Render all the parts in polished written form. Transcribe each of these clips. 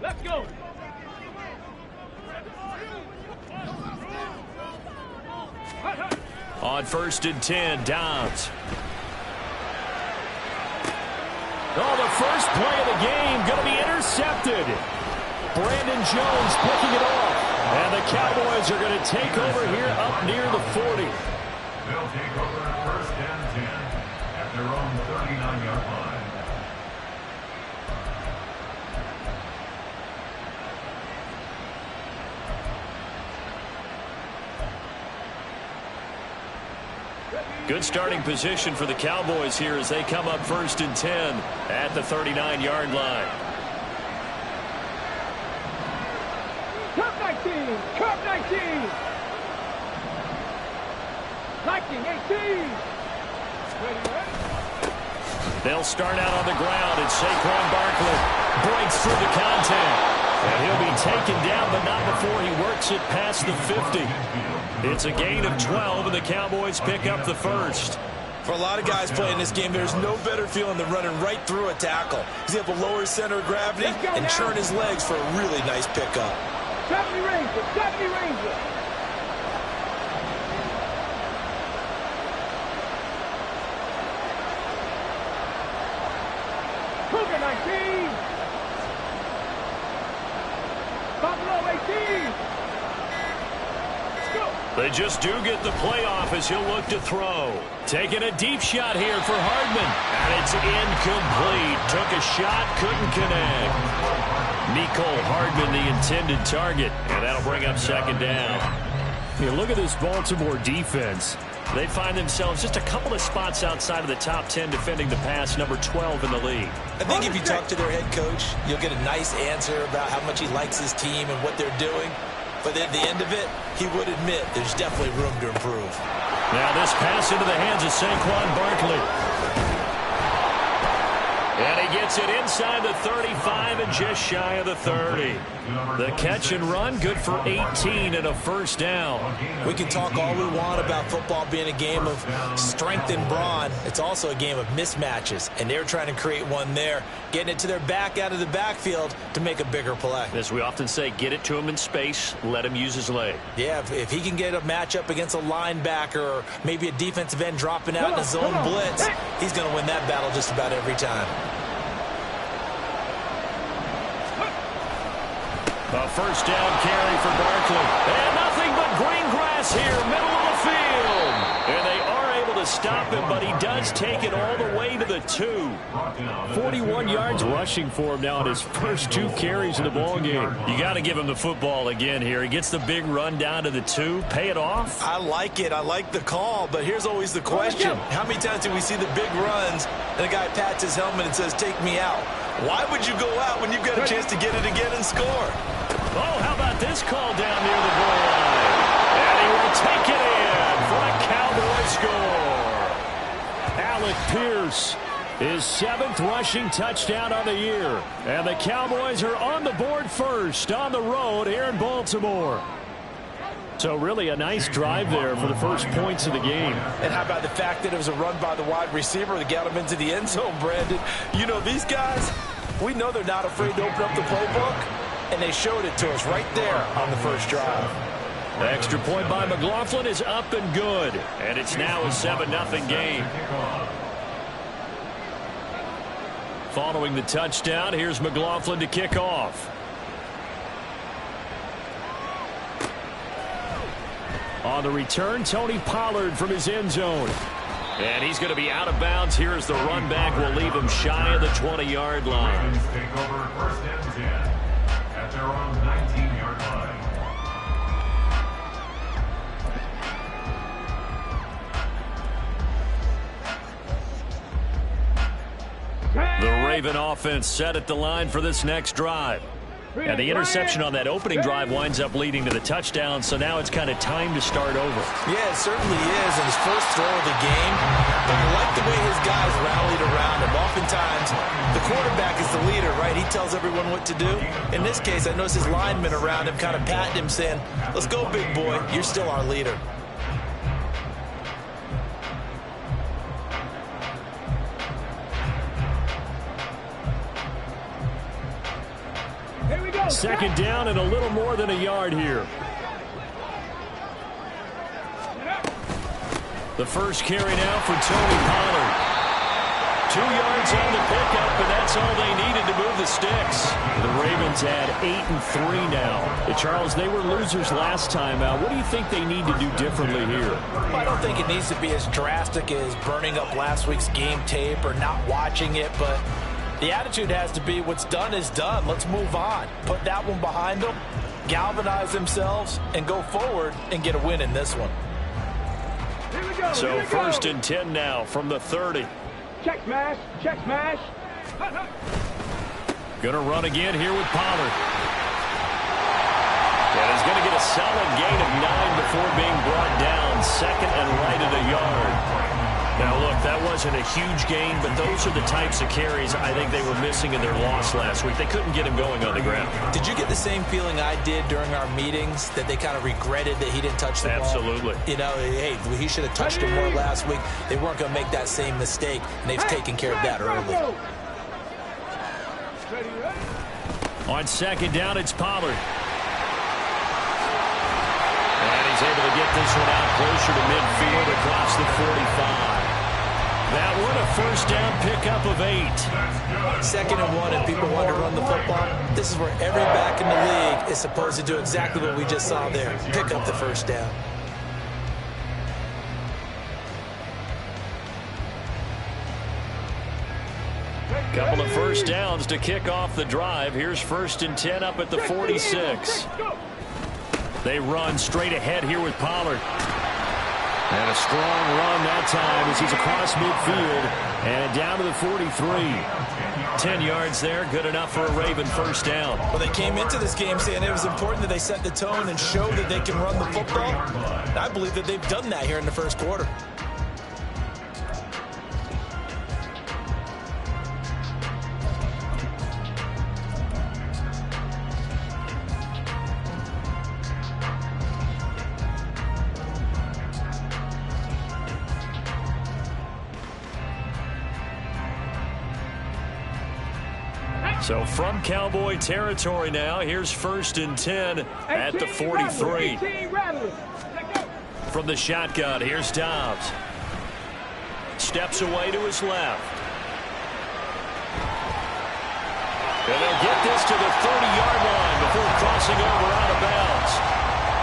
Let's go. On 1st and 10, Downs. Oh, the first play of the game going to be intercepted. Brandon Jones picking it off. And the Cowboys are going to take over here up near the 40. They'll take over 1st and 10 at their own 39-yard line. Good starting position for the Cowboys here as they come up 1st and 10 at the 39-yard line. Cup 19. Cup 19. 19-18. They'll start out on the ground, and Saquon Barkley breaks through the contact. And he'll be taken down, but not before he works it past the 50. It's a gain of 12, and the Cowboys pick up the first. For a lot of guys playing this game, there's no better feeling than running right through a tackle. He's able to lower his center of gravity and churn his legs for a really nice pickup. 70 Ranger. 70 Ranger. Cougar 19. Buffalo 18. Let's go. They just do get the playoff as he'll look to throw. Taking a deep shot here for Hardman. And it's incomplete. Took a shot, couldn't connect. Mecole Hardman, the intended target. And that'll bring up 2nd down. You look at this Baltimore defense. They find themselves just a couple of spots outside of the top 10 defending the pass, number 12 in the league. I think if you talk to their head coach, you'll get a nice answer about how much he likes his team and what they're doing. But at the end of it, he would admit there's definitely room to improve. Now this pass into the hands of Saquon Barkley. And he gets it inside the 35 and just shy of the 30. The catch and run, good for 18 and a 1st down. We can talk all we want about football being a game of strength and brawn. It's also a game of mismatches, and they're trying to create one there, getting it to their back out of the backfield to make a bigger play. As we often say, get it to him in space, let him use his leg. Yeah, if he can get a matchup against a linebacker or maybe a defensive end dropping out in a zone blitz, he's going to win that battle just about every time. A 1st down carry for Barkley. And nothing but green grass here, middle of the field. And they are able to stop him, but he does take it all the way to the 2. 41 yards rushing for him now in his first 2 carries in the ballgame. You got to give him the football again here. He gets the big run down to the 2. Pay it off. I like it. I like the call, but here's always the question. How many times do we see the big runs and a guy pats his helmet and says, take me out? Why would you go out when you've got a chance to get it again and score? Oh, how about this call down near the goal line? And he will take it in for a Cowboy score. Alec Pierce, his 7th rushing touchdown on the year. And the Cowboys are on the board first on the road here in Baltimore. So really a nice drive there for the first points of the game. And how about the fact that it was a run by the wide receiver that got him into the end zone, Brandon? You know, these guys, we know they're not afraid to open up the playbook, and they showed it to us right there on the first drive. The extra point by McLaughlin is up and good, and it's now a 7-0 game. Following the touchdown, here's McLaughlin to kick off. On the return, Tony Pollard from his end zone. And he's going to be out of bounds here as the run back will leave him shy of the 20-yard line. Take over 1st and 10 at their own 19-yard line. The Raven offense set at the line for this next drive. And the interception on that opening drive winds up leading to the touchdown, so now it's kind of time to start over. Yeah, it certainly is, and his first throw of the game. But I like the way his guys rallied around him. Oftentimes, the quarterback is the leader, right? He tells everyone what to do. In this case, I noticed his linemen around him kind of patting him, saying, let's go, big boy. You're still our leader. Here we go. Second down and a little more than a yard here. The first carry now for Tony Pollard. 2 yards on the pickup, and that's all they needed to move the sticks. The Ravens had 8-3 now. Charles, they were losers last time out. What do you think they need to do differently here? I don't think it needs to be as drastic as burning up last week's game tape or not watching it, but the attitude has to be what's done is done. Let's move on. Put that one behind them, galvanize themselves, and go forward and get a win in this one. So first and 10 now from the 30. Check smash, check smash. Gonna run again here with Pollard. And he's gonna get a solid gain of 9 before being brought down. Second and right at a yard. Now look, that wasn't a huge gain, but those are the types of carries I think they were missing in their loss last week. They couldn't get him going on the ground. Did you get the same feeling I did during our meetings, that they kind of regretted that he didn't touch the ball? Absolutely. You know, hey, he should have touched him more last week. They weren't going to make that same mistake, and they've taken care of that early. On second down, it's Pollard. And he's able to get this one out closer to midfield across the 45. That one a first down pickup of 8. 2nd and 1, and people want to run the football. This is where every back in the league is supposed to do exactly what we just saw there. Pick up the first down. Couple of first downs to kick off the drive. Here's first and 10 up at the 46. They run straight ahead here with Pollard. And a strong run that time as he's across midfield and down to the 43. 10 yards there, good enough for a Raven first down. Well, they came into this game saying it was important that they set the tone and show that they can run the football. And I believe that they've done that here in the first quarter. So from Cowboy territory now, here's first and 10 at the 43. From the shotgun, here's Dobbs. Steps away to his left. And they'll get this to the 30-yard line before crossing over out of bounds.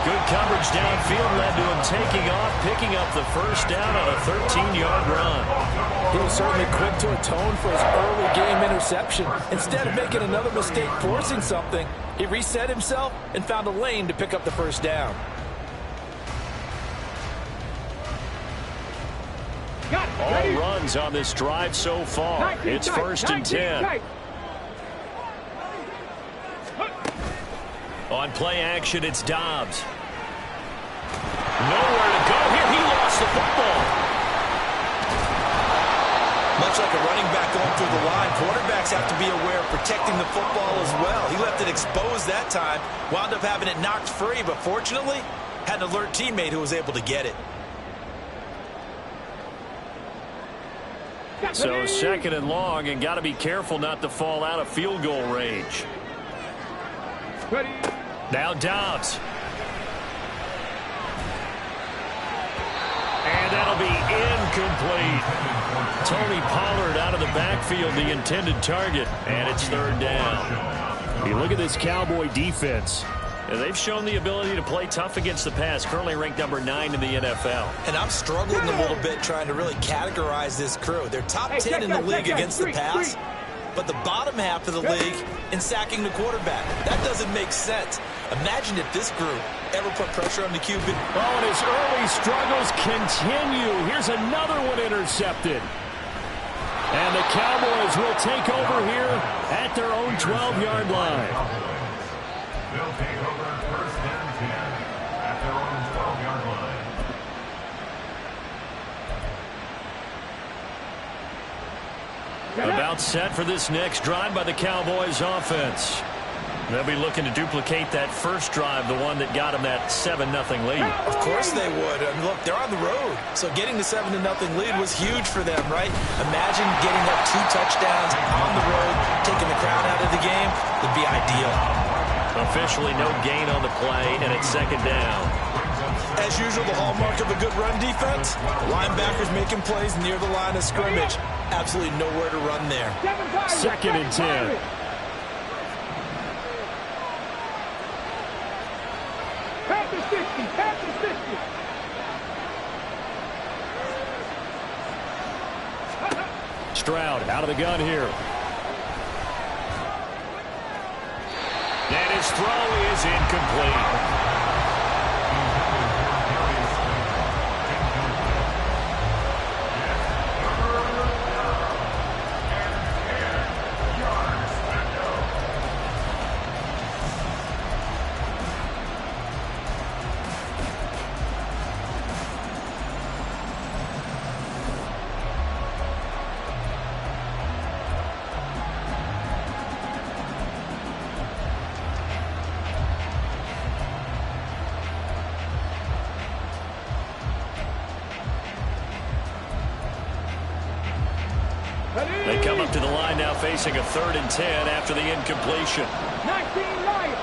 Good coverage downfield led to him taking off, picking up the first down on a 13-yard run. He was certainly quick to atone for his early game interception. Instead of making another mistake forcing something, he reset himself and found a lane to pick up the first down. All runs on this drive so far. It's first and 10. On play action, it's Dobbs. Nowhere to go here. He lost the football. Much like a running back going through the line, quarterbacks have to be aware of protecting the football as well. He left it exposed that time, wound up having it knocked free, but fortunately, had an alert teammate who was able to get it. So second and long, and got to be careful not to fall out of field goal range. Now Dobbs. And that'll be incomplete. Tony Pollard out of the backfield, the intended target, and it's third down. You look at this Cowboy defense. They've shown the ability to play tough against the pass, currently ranked number 9 in the NFL. And I'm struggling a little bit trying to really categorize this crew. They're top 10 in the league against the pass, but the bottom half of the league in sacking the quarterback. That doesn't make sense. Imagine if this group ever put pressure on the QB. Oh, and his early struggles continue. Here's another one intercepted. And the Cowboys will take over here at their own 12-yard line. They'll take over first and 10 at their own 12-yard line. About set for this next drive by the Cowboys offense. They'll be looking to duplicate that first drive, the one that got them that 7-0 lead. Of course they would. And look, they're on the road. So getting the 7-0 lead was huge for them, right? Imagine getting up 2 touchdowns on the road, taking the crowd out of the game. It'd be ideal. Officially no gain on the play, and it's second down. As usual, the hallmark of a good run defense, linebackers making plays near the line of scrimmage. Absolutely nowhere to run there. Second and 10. Pass the 60, pass the 60. Stroud out of the gun here. And his throw is incomplete. They come up to the line now facing a 3rd and 10 after the incompletion. 19 Lions.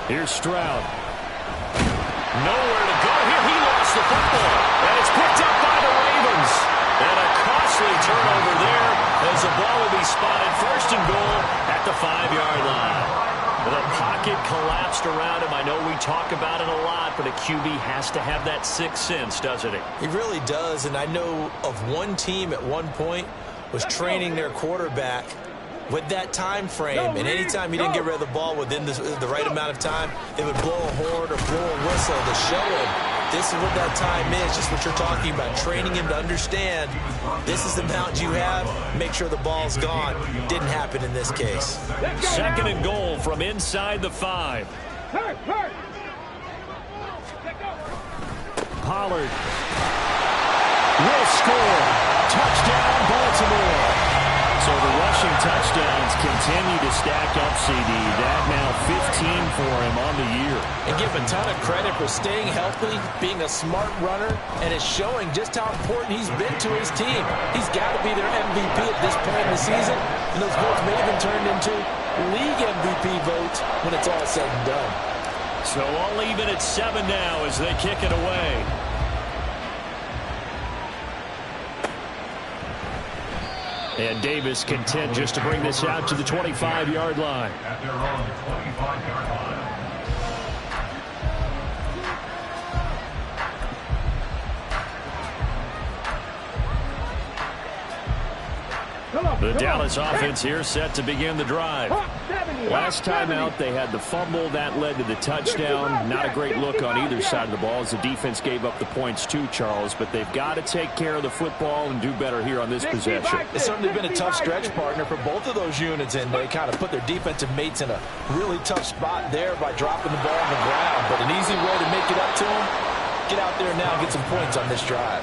Here's Stroud. Nowhere to go here. He lost the football. And it's picked up by the Ravens. And a costly turnover there as the ball will be spotted 1st and goal at the 5-yard line. The pocket collapsed around him. I know we talk about it a lot, but a QB has to have that sixth sense, doesn't he? He really does, and I know of one team at one point was training their quarterback with that time frame, and anytime he didn't get rid of the ball within the right amount of time, they would blow a horn or blow a whistle to show him this is what that time is, just what you're talking about, training him to understand this is the amount you have, make sure the ball's gone. Didn't happen in this case. 2nd and goal from inside the 5. Pollard will score. Touchdown, Baltimore. So the rushing touchdowns continue to stack up, CD. That now 15 for him on the year. And give him a ton of credit for staying healthy, being a smart runner, and it's showing just how important he's been to his team. He's got to be their MVP at this point in the season, and those votes may have been turned into league MVP votes when it's all said and done. So all even at 7 now as they kick it away. And Davis content just to bring this out to the 25-yard line. At their own 25-yard line. The Dallas offense here set to begin the drive. Last time out, they had the fumble. That led to the touchdown. Not a great look on either side of the ball as the defense gave up the points too, Charles. But they've got to take care of the football and do better here on this possession. It's certainly been a tough stretch, partner, for both of those units, and they kind of put their defensive mates in a really tough spot there by dropping the ball on the ground. But an easy way to make it up to them, get out there now and get some points on this drive.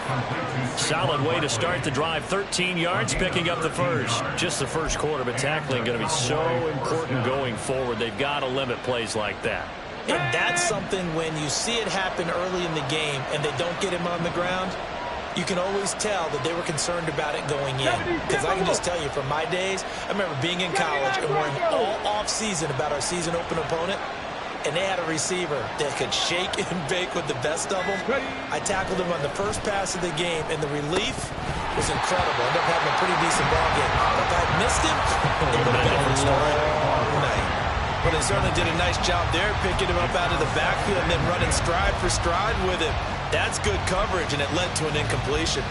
Solid way to start the drive. 13 yards, picking up the first. Just the first quarter, but tackling going to be so important going forward. They've got to limit plays like that. And that's something when you see it happen early in the game and they don't get him on the ground, you can always tell that they were concerned about it going in. Because I can just tell you from my days, I remember being in college and worrying all off-season about our season open opponent. And they had a receiver that could shake and bake with the best of them. I tackled him on the first pass of the game, and the relief was incredible. Ended up having a pretty decent ball game. If I missed him, it would have been a long night. But they certainly did a nice job there, picking him up out of the backfield and then running stride for stride with him. That's good coverage, and it led to an incompletion.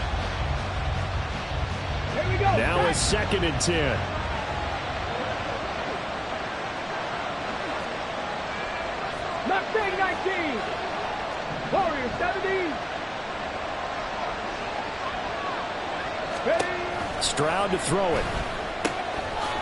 Now it's 2nd and 10. Mustang 19. Warriors 70. Ready. Stroud to throw it.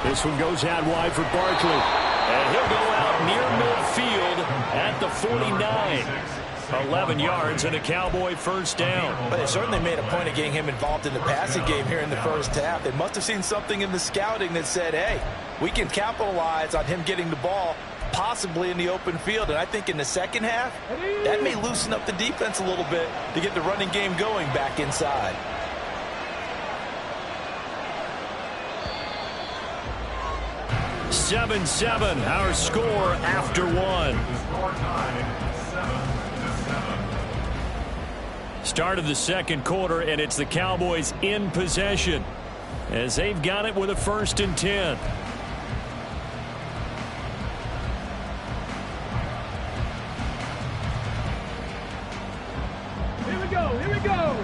This one goes out wide for Barkley. And he'll go out near midfield at the 49. 11 yards and a Cowboy first down. But they certainly made a point of getting him involved in the passing game here in the first half. They must have seen something in the scouting that said, hey, we can capitalize on him getting the ball possibly in the open field. And I think in the second half, that may loosen up the defense a little bit to get the running game going back inside. Seven, our score after one. Start of the second quarter, and it's the Cowboys in possession as they've got it with a 1st and 10. Here we go. Here we go.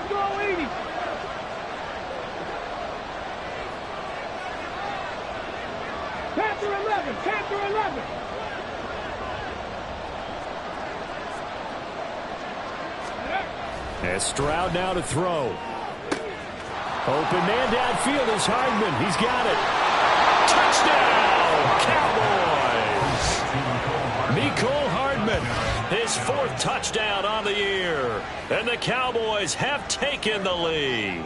Go 80. Panther 11. Panther 11. As Stroud now to throw. Open man downfield is Hardman. He's got it. Touchdown, Cowboys! Mecole Hardman, his 4th touchdown on the year. And the Cowboys have taken the lead.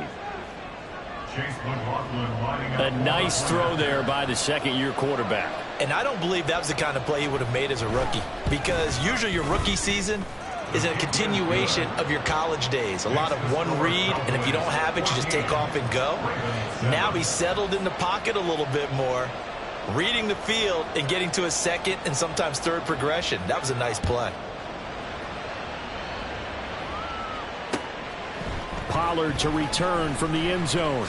A nice throw there by the second-year quarterback. And I don't believe that was the kind of play he would have made as a rookie, because usually your rookie season is a continuation of your college days. A lot of one read, and if you don't have it, you just take off and go. Now he's settled in the pocket a little bit more, reading the field and getting to a second and sometimes third progression. That was a nice play. Pollard to return from the end zone.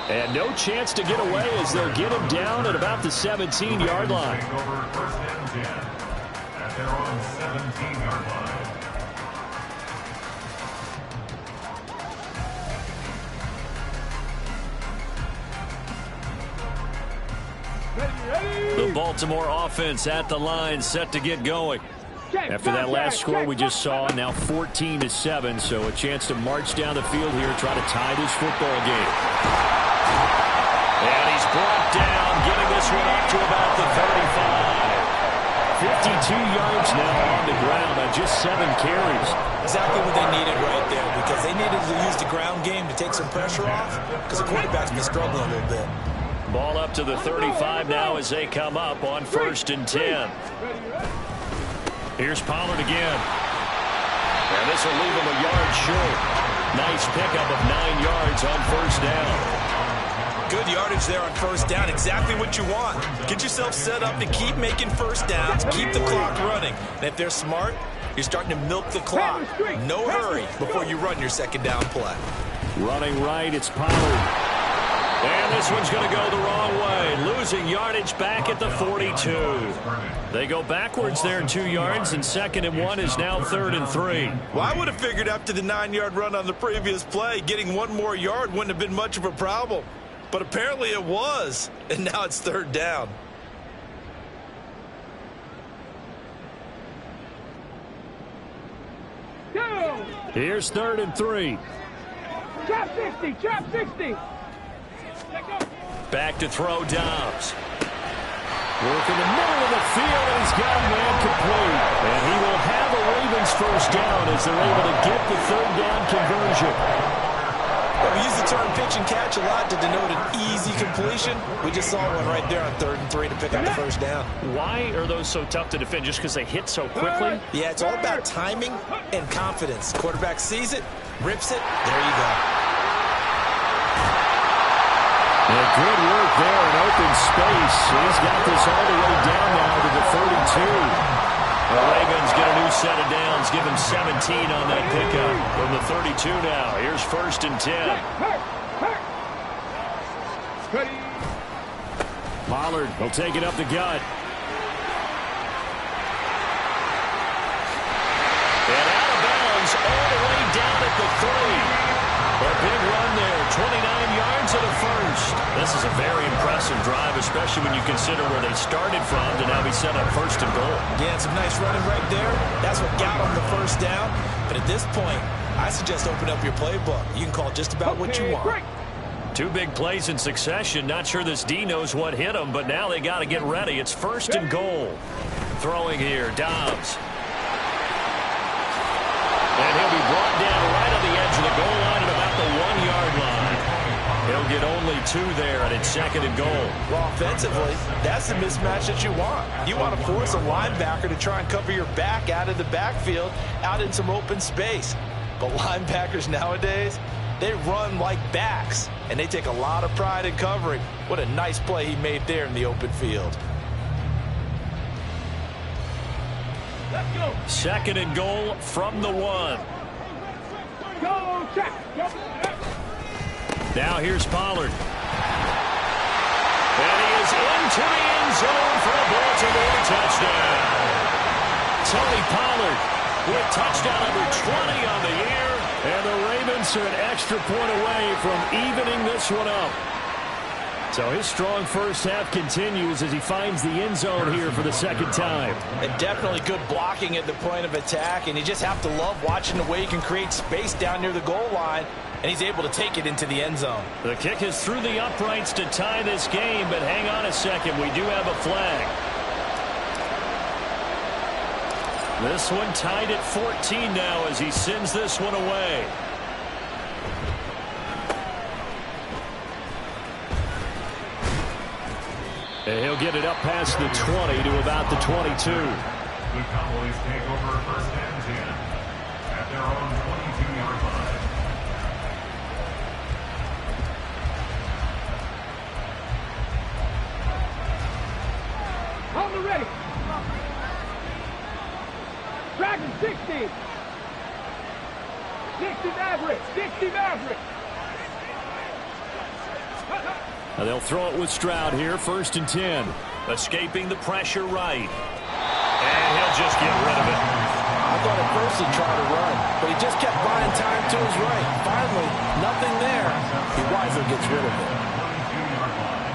And no chance to get away as they'll get him down at about the 17-yard line. At their own 17-yard line. The Baltimore offense at the line, set to get going. After that last score we just saw, now 14-7, so a chance to march down the field here and try to tie this football game. And he's brought down, getting this one up to about the 35. 52 yards now on the ground on just 7 carries. Exactly what they needed right there, because they needed to use the ground game to take some pressure off, because the quarterback's been struggling a little bit. Ball up to the 35 now as they come up on 1st and 10. Here's Pollard again. And this will leave him a yard short. Nice pickup of 9 yards on 1st down. Good yardage there on 1st down. Exactly what you want. Get yourself set up to keep making 1st downs, keep the clock running. And if they're smart, you're starting to milk the clock. No hurry before you run your 2nd down play. Running right, it's Pollard. And this one's going to go the wrong way. Losing yardage back at the 42. They go backwards there 2 yards, and 2nd and 1 is now 3rd and 3. Well, I would have figured after the 9-yard run on the previous play, getting 1 more yard wouldn't have been much of a problem. But apparently it was, and now it's 3rd down. Here's 3rd and 3. Chop 60, chop 60. Back to throw, Dobbs. Work in the middle of the field, and he's got a man complete. And he will have a Ravens 1st down as they're able to get the 3rd down conversion. Well, we use the term pitch and catch a lot to denote an easy completion. We just saw one right there on 3rd and 3 to pick up the 1st down. Why are those so tough to defend? Just because they hit so quickly? Yeah, it's all about timing and confidence. Quarterback sees it, rips it, there you go. And good work there in open space. He's got this all the way down now to the 32. The Ravens get a new set of downs. Give him 17 on that pickup. From the 32 now. Here's 1st and 10. Pollard will take it up the gut. And out of bounds all the way down at the 3. A big run there, 29 yards and a 1st. This is a very impressive drive, especially when you consider where they started from to now be set up 1st and goal. Yeah, some nice running right there. That's what got them the 1st down. But at this point, I suggest open up your playbook. You can call just about what you want. 2 big plays in succession. Not sure this D knows what hit them, but now they got to get ready. It's 1st and goal. Throwing here, Dobbs. 2 there, and it's 2nd and goal. Well, offensively, that's the mismatch that you want. You want to force a linebacker to try and cover your back out of the backfield, out in some open space. But linebackers nowadays, they run like backs, and they take a lot of pride in covering. What a nice play he made there in the open field. Let's go. 2nd and goal from the 1. Go, check. Go. Now here's Pollard. And he is into the end zone for a Baltimore touchdown. Tony Pollard with touchdown number 20 on the year. And the Ravens are an extra point away from evening this one up. So his strong first half continues as he finds the end zone here for the 2nd time. And definitely good blocking at the point of attack, and you just have to love watching the way he can create space down near the goal line, and he's able to take it into the end zone. The kick is through the uprights to tie this game, but hang on a second, we do have a flag. This one tied at 14 now as he sends this one away. And he'll get it up past the 20 to about the 22. The Cowboys take over 1st and 10 at their own 22-yard line. On the ready. Dragon 60. 60 Maverick. 60 Maverick. And they'll throw it with Stroud here, 1st and 10. Escaping the pressure right. And he'll just get rid of it. I thought at first he'd try to run, but he just kept buying time to his right. Finally, nothing there. He wisely gets rid of it. 22-yard line.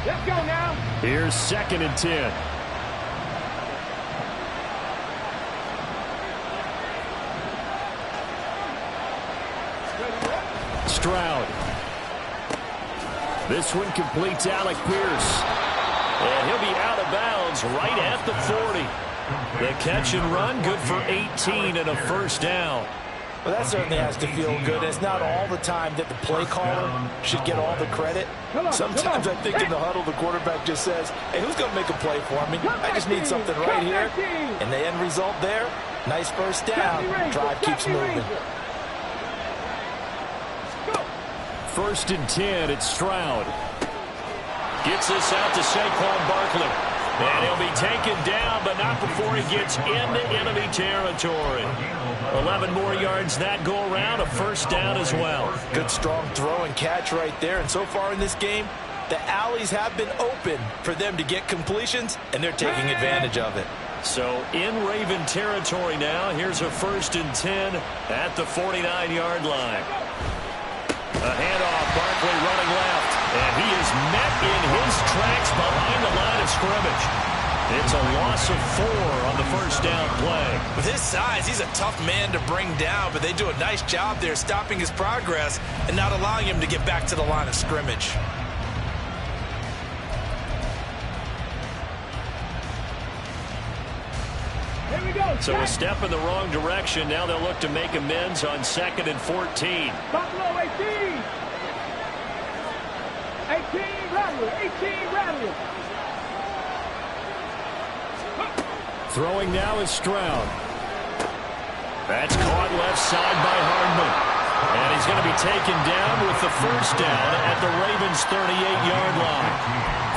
Let's go now. Here's 2nd and 10. Stroud. This one completes Alec Pierce. And he'll be out of bounds right at the 40. The catch and run, good for 18 and a 1st down. Well, that certainly has to feel good. It's not all the time that the play caller should get all the credit. Sometimes I think in the huddle, the quarterback just says, hey, who's going to make a play for me? I just need something right here. And the end result there, nice 1st down. Drive keeps moving. 1st and 10, it's Stroud. Gets this out to Saquon Barkley. And he'll be taken down, but not before he gets into enemy territory. 11 more yards that go around, a 1st down as well. Good strong throw and catch right there. And so far in this game, the alleys have been open for them to get completions, and they're taking advantage of it. So in Raven territory now, here's a 1st and 10 at the 49-yard line. A handoff, Barkley running left, and he is met in his tracks behind the line of scrimmage. It's a loss of 4 on the 1st down play. With his size, he's a tough man to bring down, but they do a nice job there stopping his progress and not allowing him to get back to the line of scrimmage. Here we go. So a step in the wrong direction. Now they'll look to make amends on 2nd and 14. Buffalo 18. 18 Rattler. 18 Rattler. Throwing now is Stroud. That's caught left side by Hardman. And he's going to be taken down with the 1st down at the Ravens' 38-yard line.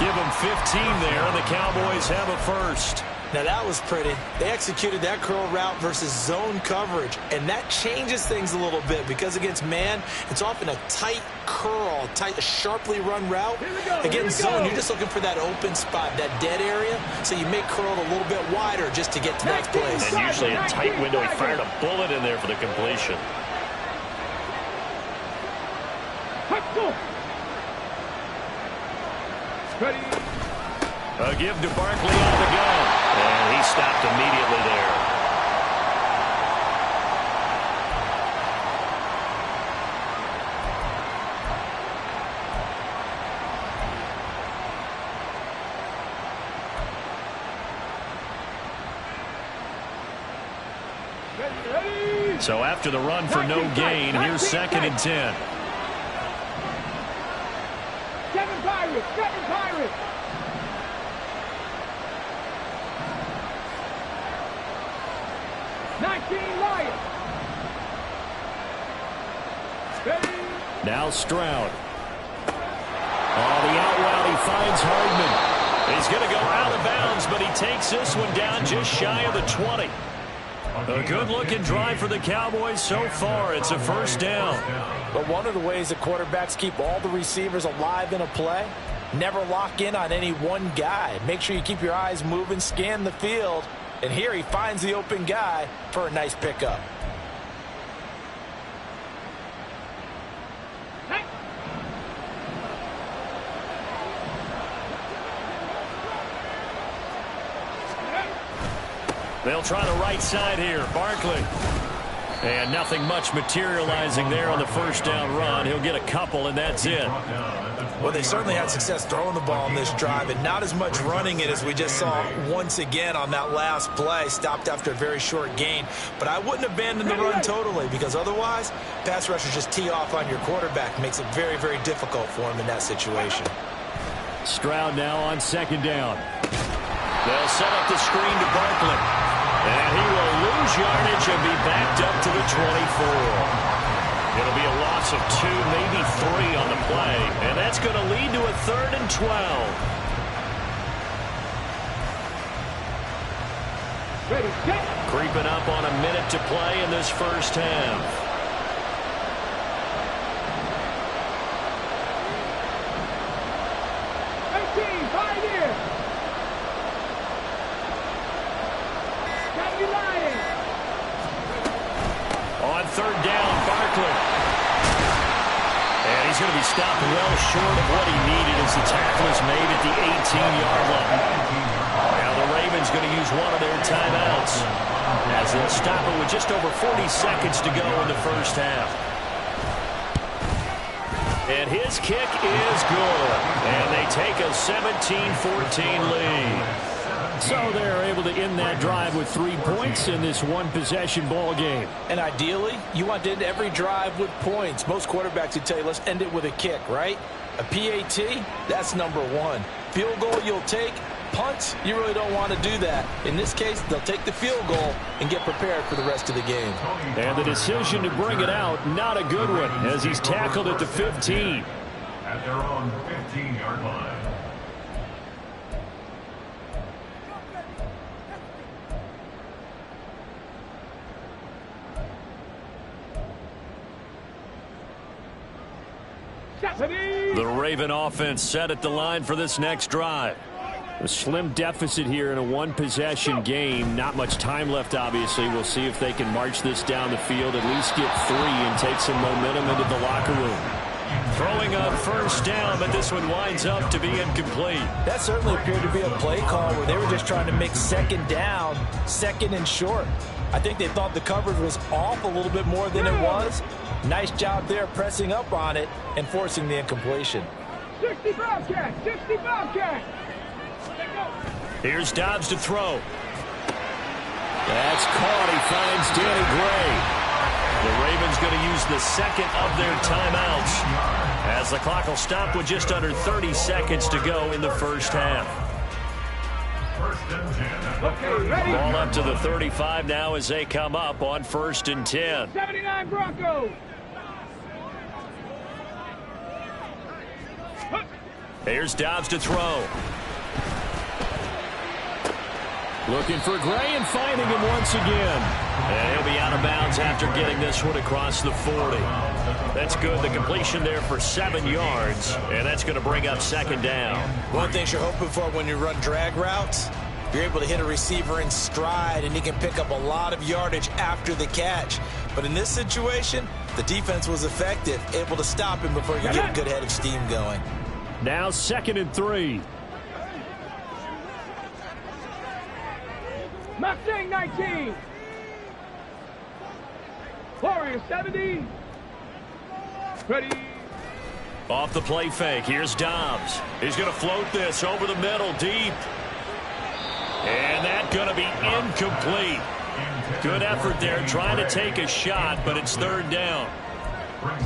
Give him 15 there, and the Cowboys have a 1st. Now that was pretty. They executed that curl route versus zone coverage, and that changes things a little bit because against man, it's often a tight curl, a sharply run route. Against zone, you're just looking for that open spot, that dead area, so you make curl a little bit wider just to get to that place. And usually a tight window. He fired a bullet in there for the completion. Ready. A give to Barkley on the go. And he stopped immediately there. Ready. So after the run for no gain, here's 2nd and 10. 7 Pirates. 7 Pirates. Lions. Ready. Now Stroud. Oh, the out route, he finds Hardman. He's going to go out of bounds, but he takes this one down just shy of the 20. A good-looking drive for the Cowboys so far. It's a 1st down. But one of the ways the quarterbacks keep all the receivers alive in a play, never lock in on any one guy. Make sure you keep your eyes moving, scan the field. And here he finds the open guy for a nice pickup. They'll try the right side here. Barkley. And nothing much materializing there on the 1st down run. He'll get a couple, and that's it. Well, they certainly had success throwing the ball in this drive, and not as much running it as we just saw once again on that last play. Stopped after a very short gain. But I wouldn't abandon the run totally, because otherwise, pass rushers just tee off on your quarterback. Makes it very, very difficult for him in that situation. Stroud now on 2nd down. They'll set up the screen to Barkley. And he will lose yardage and be backed up to the 24. It'll be a loss of 2, maybe 3 on the play. And that's going to lead to a 3rd and 12. Ready, set. Creeping up on a minute to play in this 1st half. On 3rd down, Barkley. And he's going to be stopped well short of what he needed as the tackle is made at the 18-yard line. Now the Ravens going to use one of their timeouts as they'll stop it with just over 40 seconds to go in the 1st half. And his kick is good. And they take a 17-14 lead. So they're able to end that drive with 3 points in this one-possession ball game. And ideally, you want to end every drive with points. Most quarterbacks would tell you, let's end it with a kick, right? A PAT, that's number 1. Field goal you'll take. Punts, you really don't want to do that. In this case, they'll take the field goal and get prepared for the rest of the game. And the decision to bring it out, not a good one, as he's tackled at the 15. At their own 15-yard line. The Raven offense set at the line for this next drive. A slim deficit here in a one-possession game. Not much time left, obviously. We'll see if they can march this down the field, at least get 3 and take some momentum into the locker room. Throwing on 1st down, but this one winds up to be incomplete. That certainly appeared to be a play call where they were just trying to make 2nd down, 2nd and short. I think they thought the coverage was off a little bit more than it was. Nice job there pressing up on it and forcing the incompletion. 60 Bobcat! 60 Bobcat! Here's Dobbs to throw. That's caught. He finds Danny Gray. The Ravens going to use the 2nd of their timeouts as the clock will stop with just under 30 seconds to go in the 1st half. Okay, ready? Ball up to the 35 now as they come up on 1st and 10. 79 Broncos! Here's Dobbs to throw. Looking for Gray and finding him once again. And he'll be out of bounds after getting this one across the 40. That's good. The completion there for 7 yards. And that's going to bring up 2nd down. One thing you're hoping for when you run drag routes, you're able to hit a receiver in stride, and he can pick up a lot of yardage after the catch. But in this situation, the defense was effective, able to stop him before he could get a good head of steam going. Now 2nd and 3. Mustang 19. Warrior 70. Ready. Off the play fake. Here's Dobbs. He's going to float this over the middle deep. And that's going to be incomplete. Good effort there, trying to take a shot, but it's third down.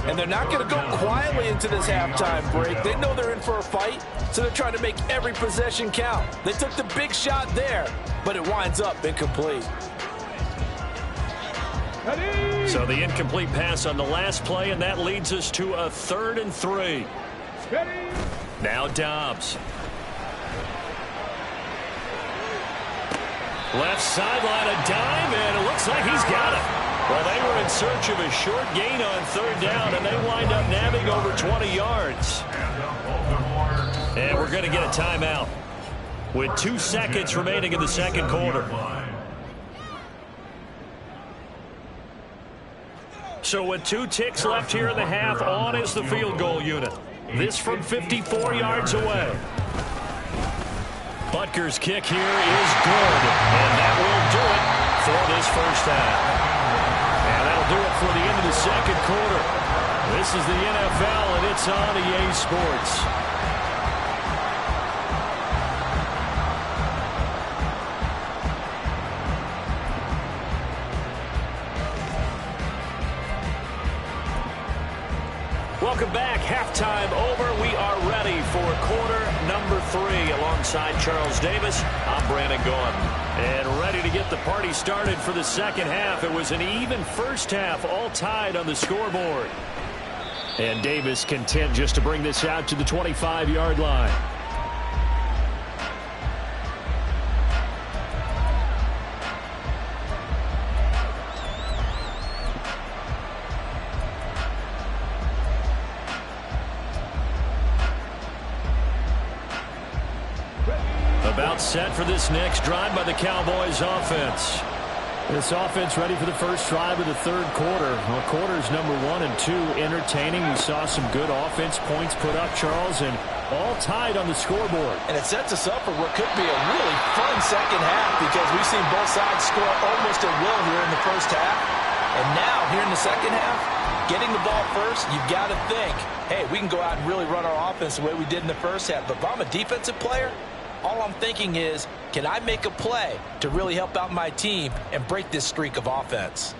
And they're not going to go quietly into this halftime break. They know they're in for a fight, so they're trying to make every possession count. They took the big shot there, but it winds up incomplete. So the incomplete pass on the last play, and that leads us to a 3rd and 3. Now Dobbs. Left sideline, a dime, and it looks like he's got it. Well, they were in search of a short gain on 3rd down, and they wind up nabbing over 20 yards. And we're going to get a timeout with 2 seconds remaining in the second quarter. So with 2 ticks left here in the half, on is the field goal unit. This from 54 yards away. Butker's kick here is good, and that will do it for this first half. And that'll do it for the end of the second quarter. This is the NFL, and it's on EA Sports. Welcome back. Halftime over. We are ready for quarter number 3. Alongside Charles Davis, I'm Brandon Gordon. And ready to get the party started for the second half. It was an even first half, all tied on the scoreboard. And Davis content just to bring this out to the 25-yard line. About set for this next drive by the Cowboys offense. This offense ready for the first drive of the third quarter. Well, quarters number 1 and 2 entertaining. We saw some good offense points put up, Charles, and all tied on the scoreboard. And it sets us up for what could be a really fun second half because we've seen both sides score almost at will here in the first half. And now, here in the second half, getting the ball first, you've got to think, hey, we can go out and really run our offense the way we did in the first half. But if I'm a defensive player, all I'm thinking is, can I make a play to really help out my team and break this streak of offense?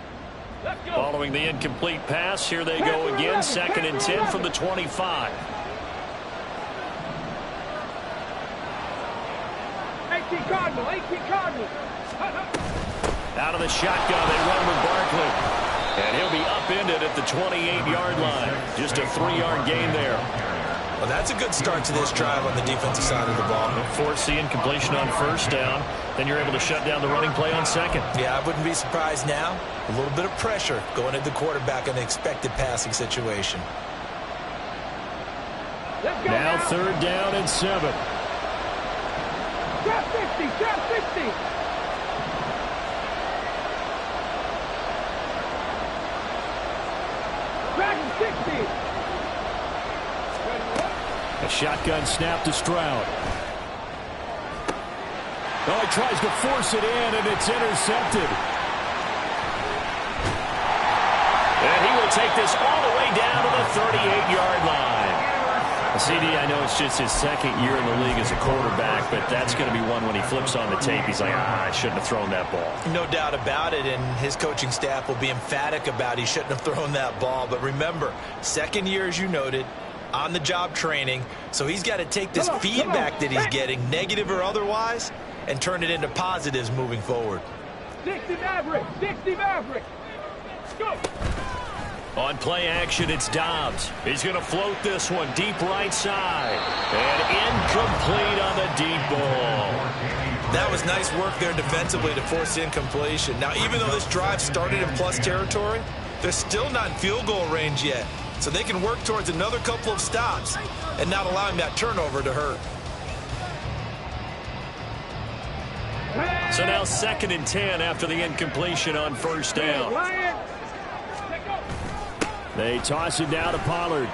Following the incomplete pass, here they go again. 2nd and 10 from the 25. 18 Cardinal, 18 Cardinal. Out of the shotgun, they run with Barkley. And he'll be upended at the 28-yard line. Just a 3-yard gain there. Well, that's a good start to this drive on the defensive side of the ball. Force the incompletion on first down. Then you're able to shut down the running play on second. Yeah, I wouldn't be surprised now. A little bit of pressure going at the quarterback in an expected passing situation. Now 3rd down and 7. Drop 60, drop 60. Drop 60. A shotgun snap to Stroud. Oh, he tries to force it in, and it's intercepted. And he will take this all the way down to the 38-yard line. CD, I know it's just his 2nd year in the league as a quarterback, but that's going to be one when he flips on the tape. He's like, I shouldn't have thrown that ball. No doubt about it, and his coaching staff will be emphatic about he shouldn't have thrown that ball. But remember, 2nd year, as you noted, on-the-job training, so he's got to take this feedback that he's getting, negative or otherwise, and turn it into positives moving forward. 60 Maverick, 60 Maverick. Go. On play action, it's Dobbs. He's going to float this one deep right side. And incomplete on the deep ball. That was nice work there defensively to force the incompletion. Now, even though this drive started in plus territory, they're still not in field goal range yet. So they can work towards another couple of stops and not allowing that turnover to hurt. So now 2nd and 10 after the incompletion on first down. They toss it down to Pollard.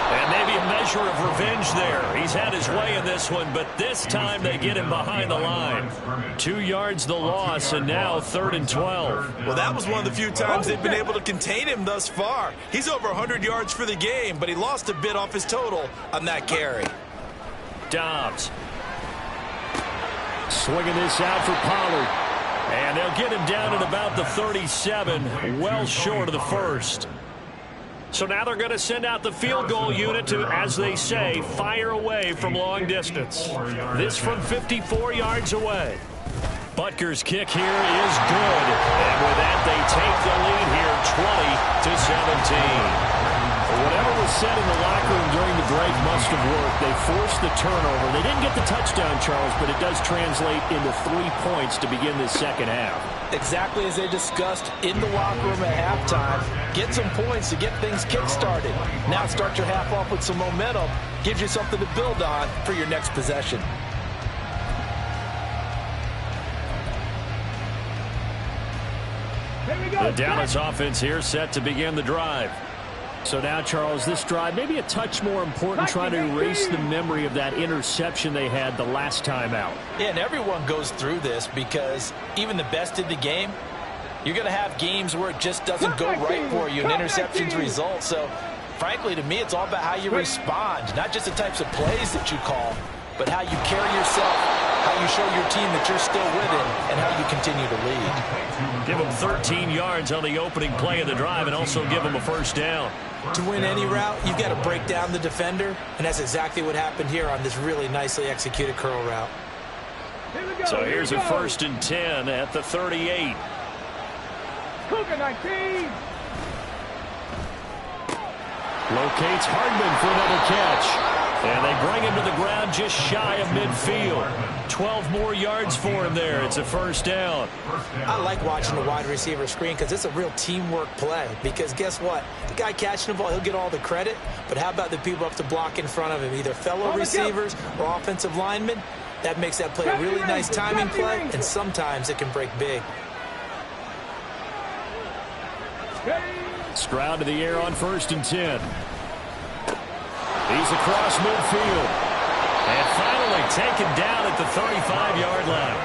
And maybe a measure of revenge there. He's had his way in this one, but this time they get him behind the line. 2 yards the loss, and now 3rd and 12. Well, that was one of the few times they've been able to contain him thus far. He's over 100 yards for the game, but he lost a bit off his total on that carry. Dobbs. Swinging this out for Pollard. And they'll get him down at about the 37, well short of the first. So now they're going to send out the field goal unit to, as they say, fire away from long distance. This from 54 yards away. Butker's kick here is good. And with that, they take the lead here 20-17. Whatever was said in the locker room during the break must have worked. They forced the turnover. They didn't get the touchdown, Charles, but it does translate into 3 points to begin this second half. Exactly as they discussed in the locker room at halftime. Get some points to get things kick-started. Now start your half off with some momentum. Gives you something to build on for your next possession. The Dallas offense here set to begin the drive. So now, Charles, this drive maybe a touch more important, trying to erase the memory of that interception they had the last time out. Yeah, and everyone goes through this because even the best in the game, you're going to have games where it just doesn't go right for you and interceptions result. So, frankly, to me, it's all about how you respond, not just the types of plays that you call, but how you carry yourself, how you show your team that you're still with it, and how you continue to lead. Give them 13 yards on the opening play of the drive and also give them a first down. To win any route, you've got to break down the defender, and that's exactly what happened here on this really nicely executed curl route. So here's a 1st and 10 at the 38. Cougar 19. Locates Hardman for another catch. And they bring him to the ground just shy of midfield. 12 more yards for him there. It's a first down. I like watching the wide receiver screen because it's a real teamwork play. Because guess what? The guy catching the ball, he'll get all the credit. But how about the people up to block in front of him, either fellow receivers or offensive linemen? That makes that play a really nice timing play, and sometimes it can break big. Stroud to the air on 1st and 10. He's across midfield. And finally taken down at the 35-yard line.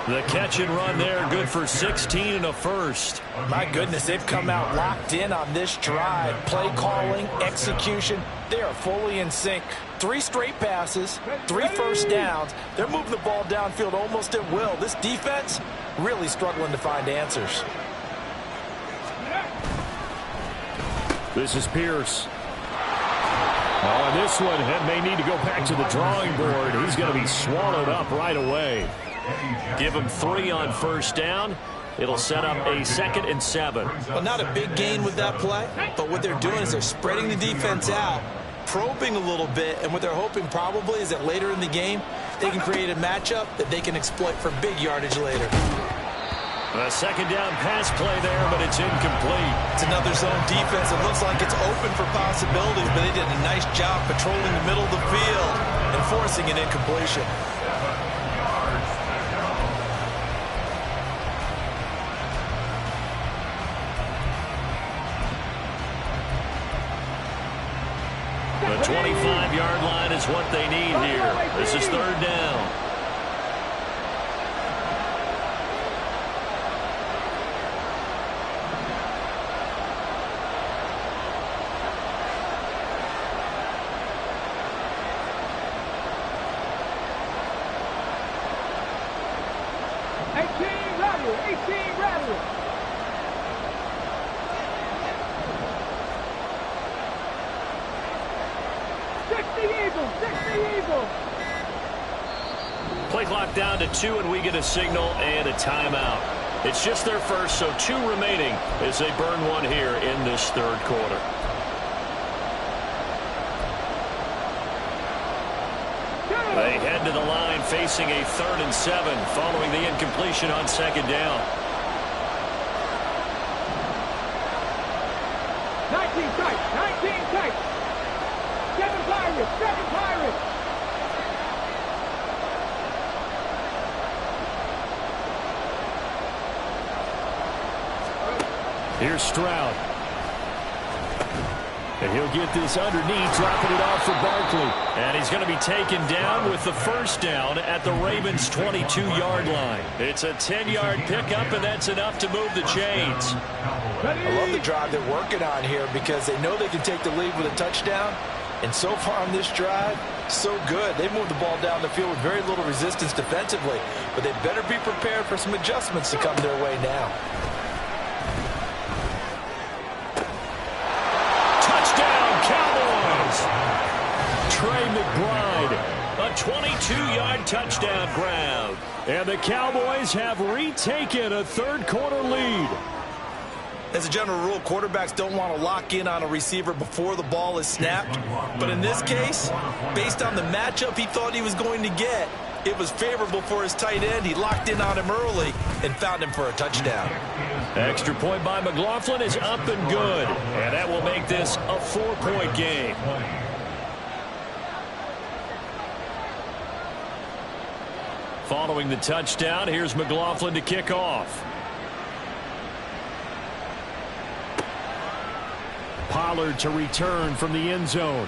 The catch and run there, good for 16 and a first. My goodness, they've come out locked in on this drive. Play calling, execution, they are fully in sync. 3 straight passes, 3 first downs. They're moving the ball downfield almost at will. This defense really struggling to find answers. This is Pierce. On this one, may need to go back to the drawing board. He's going to be swallowed up right away. Give him 3 on first down. It'll set up a 2nd and 7. Well, not a big gain with that play, but what they're doing is they're spreading the defense out, probing a little bit, and what they're hoping probably is that later in the game, they can create a matchup that they can exploit for big yardage later. A 2nd down pass play there, but it's incomplete. It's another zone defense. It looks like it's open for possibilities, but they did a nice job patrolling the middle of the field and forcing an incompletion. The 25-yard line is what they need here. This is 3rd down. Play clock down to 2, and we get a signal and a timeout. It's just their first, so 2 remaining as they burn 1 here in this 3rd quarter. They head to the line facing a 3rd and 7 following the incompletion on 2nd down. 19 tight, 19 tight. 7 Pirates, 7 Pirates. Here's Stroud. And he'll get this underneath, dropping it off for Barkley. And he's going to be taken down with the first down at the Ravens' 22-yard line. It's a 10-yard pickup, and that's enough to move the chains. I love the drive they're working on here because they know they can take the lead with a touchdown. And so far on this drive, So good. They moved the ball down the field with very little resistance defensively, but they better be prepared for some adjustments to come their way now. Touchdown, Cowboys! Trey McBride, a 22-yard touchdown grab. And the Cowboys have retaken a third-quarter lead. As a general rule, quarterbacks don't want to lock in on a receiver before the ball is snapped. But in this case, based on the matchup he thought he was going to get, it was favorable for his tight end. He locked in on him early and found him for a touchdown. Extra point by McLaughlin is up and good. And that will make this a 4-point game. Following the touchdown, here's McLaughlin to kick off. Pollard to return from the end zone.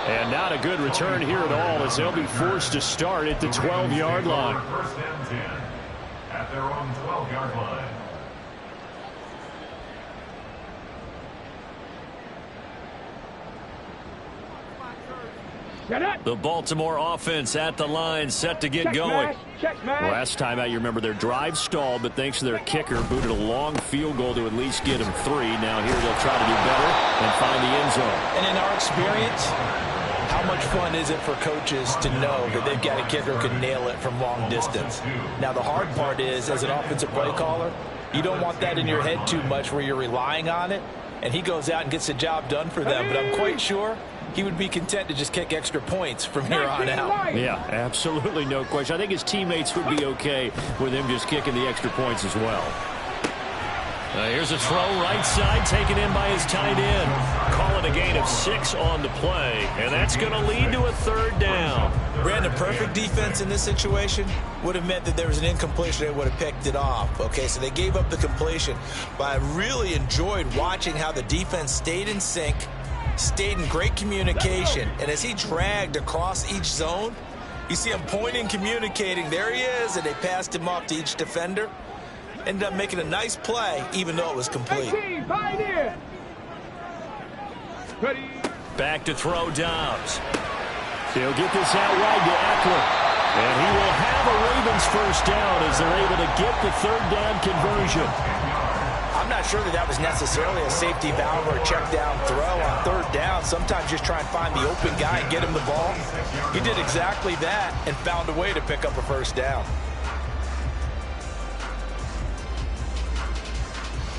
And not a good return here at all, as they'll be forced to start at the 12-yard line. First and 10 at their own 12-yard line. The Baltimore offense at the line, set to get going. Last time out, you remember their drive stalled, but thanks to their kicker, booted a long field goal to at least get them 3. Now here they'll try to do better and find the end zone. And in our experience, how much fun is it for coaches to know that they've got a kicker who can nail it from long distance? Now, the hard part is, as an offensive play caller, you don't want that in your head too much where you're relying on it, and he goes out and gets the job done for them. But I'm quite sure he would be content to just kick extra points from here on out. Yeah, absolutely no question. I think his teammates would be okay with him just kicking the extra points as well. Here's a throw right side taken in by his tight end. Call it a gain of 6 on the play, and that's going to lead to a third down. Brandon, perfect defense in this situation would have meant that there was an incompletion. They would have picked it off. Okay, so they gave up the completion. But I really enjoyed watching how the defense stayed in sync, stayed in great communication, and as he dragged across each zone, you see him pointing, communicating. There he is, and they passed him off to each defender. Ended up making a nice play, even though it was complete. Back to throw Dobbs. He'll get this out wide to Eckler. And he will have a Ravens first down as they're able to get the third down conversion. I'm not sure that was necessarily a safety valve or a check down throw on third down. Sometimes just try and find the open guy and get him the ball. He did exactly that and found a way to pick up a first down.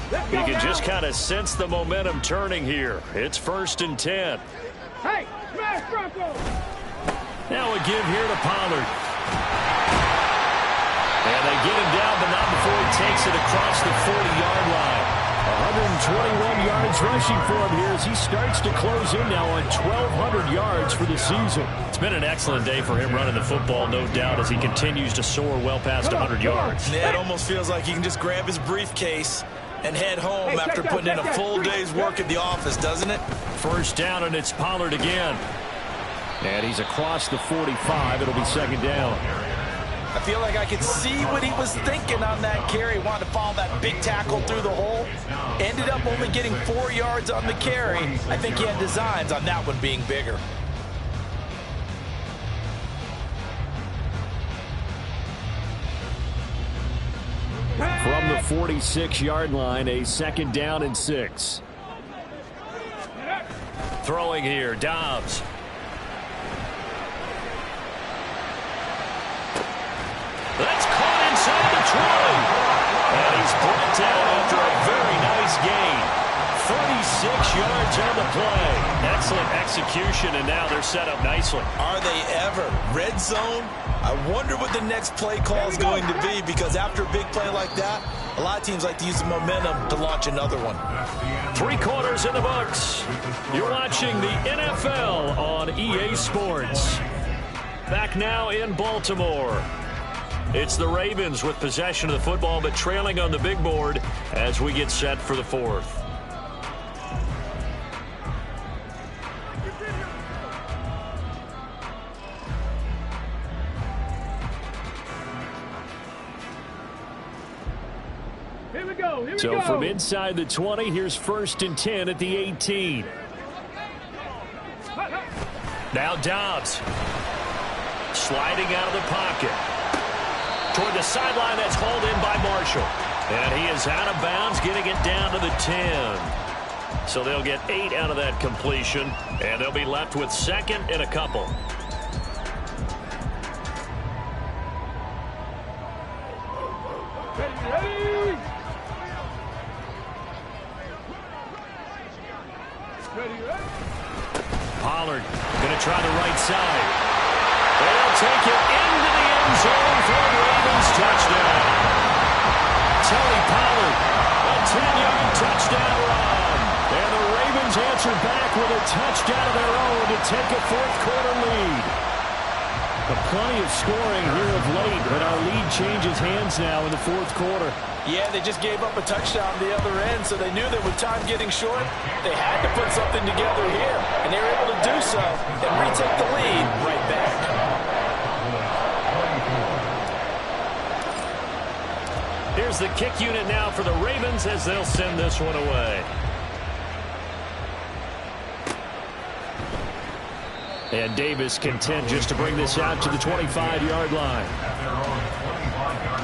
You can just kind of sense the momentum turning here. It's 1st and 10. Hey, smash Bronco! Now a give here to Pollard. And they get him down, but not before he takes it across the 40-yard line. 121 yards rushing for him here as he starts to close in now on 1,200 yards for the season. It's been an excellent day for him running the football, no doubt, as he continues to soar well past 100 yards. Yeah, it almost feels like he can just grab his briefcase and head home after putting in a full day's work at the office, doesn't it? First down, and it's Pollard again. And he's across the 45. It'll be 2nd down. I feel like I could see what he was thinking on that carry. He wanted to follow that big tackle through the hole. Ended up only getting 4 yards on the carry. I think he had designs on that one being bigger. From the 46-yard line, a 2nd down and 6. Throwing here, Dobbs. That's caught inside the 20. And he's brought down after a very nice gain. 36 yards on the play. Excellent execution, and now they're set up nicely. Are they ever? Red zone? I wonder what the next play call is going to be, because after a big play like that, a lot of teams like to use the momentum to launch another one. 3 quarters in the books. You're watching the NFL on EA Sports. Back now in Baltimore. It's the Ravens with possession of the football, but trailing on the big board as we get set for the 4th. Here we go. So from inside the 20, here's 1st and 10 at the 18. Now Dobbs. Sliding out of the pocket. Toward the sideline, that's hauled in by Marshall. And he is out of bounds, getting it down to the 10. So they'll get 8 out of that completion, and they'll be left with second and a couple. Pollard going to try the right side. They'll take it into the end zone for a Ravens touchdown. Tony Pollard, a 10-yard touchdown run. And the Ravens answer back with a touchdown of their own to take a fourth-quarter lead. Plenty of scoring here of late, but our lead changes hands now in the fourth quarter. Yeah, they just gave up a touchdown the other end, so they knew that with time getting short, they had to put something together here. And they were able to do so and retake the lead right back. Here's the kick unit now for the Ravens as they'll send this one away. And Davis content just to bring this out to the 25-yard line. At their own 25-yard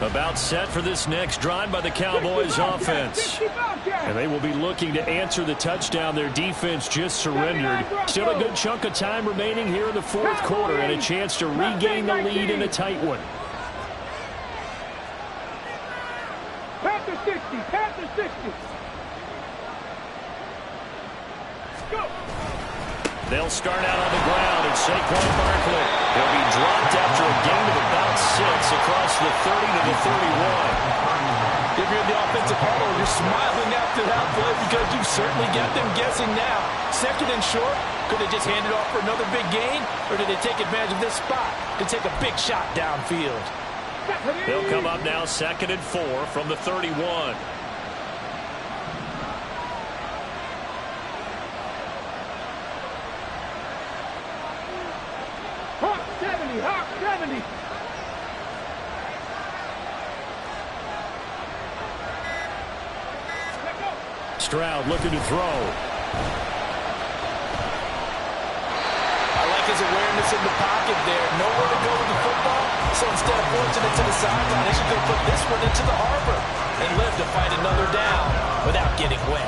line. About set for this next drive by the Cowboys offense. And they will be looking to answer the touchdown their defense just surrendered. Still a good chunk of time remaining here in the fourth quarter and a chance to regain the lead in a tight one. Panther 60, Panther 60. Go. They'll start out on the ground at Saquon Barkley. He'll be dropped after a gain of about 6 across the 30 to the 31. If you're the offensive huddle, you're smiling after that play because you've certainly got them guessing now. Second and short, could they just hand it off for another big gain, or did they take advantage of this spot to take a big shot downfield? They'll come up now 2nd and 4 from the 31. Hawk 70, Hawk 70. Stroud looking to throw. I like his awareness in the pocket there. Nowhere to go with the football. So instead of forcing it to the sideline, he's going to put this one into the harbor and live to fight another down without getting wet.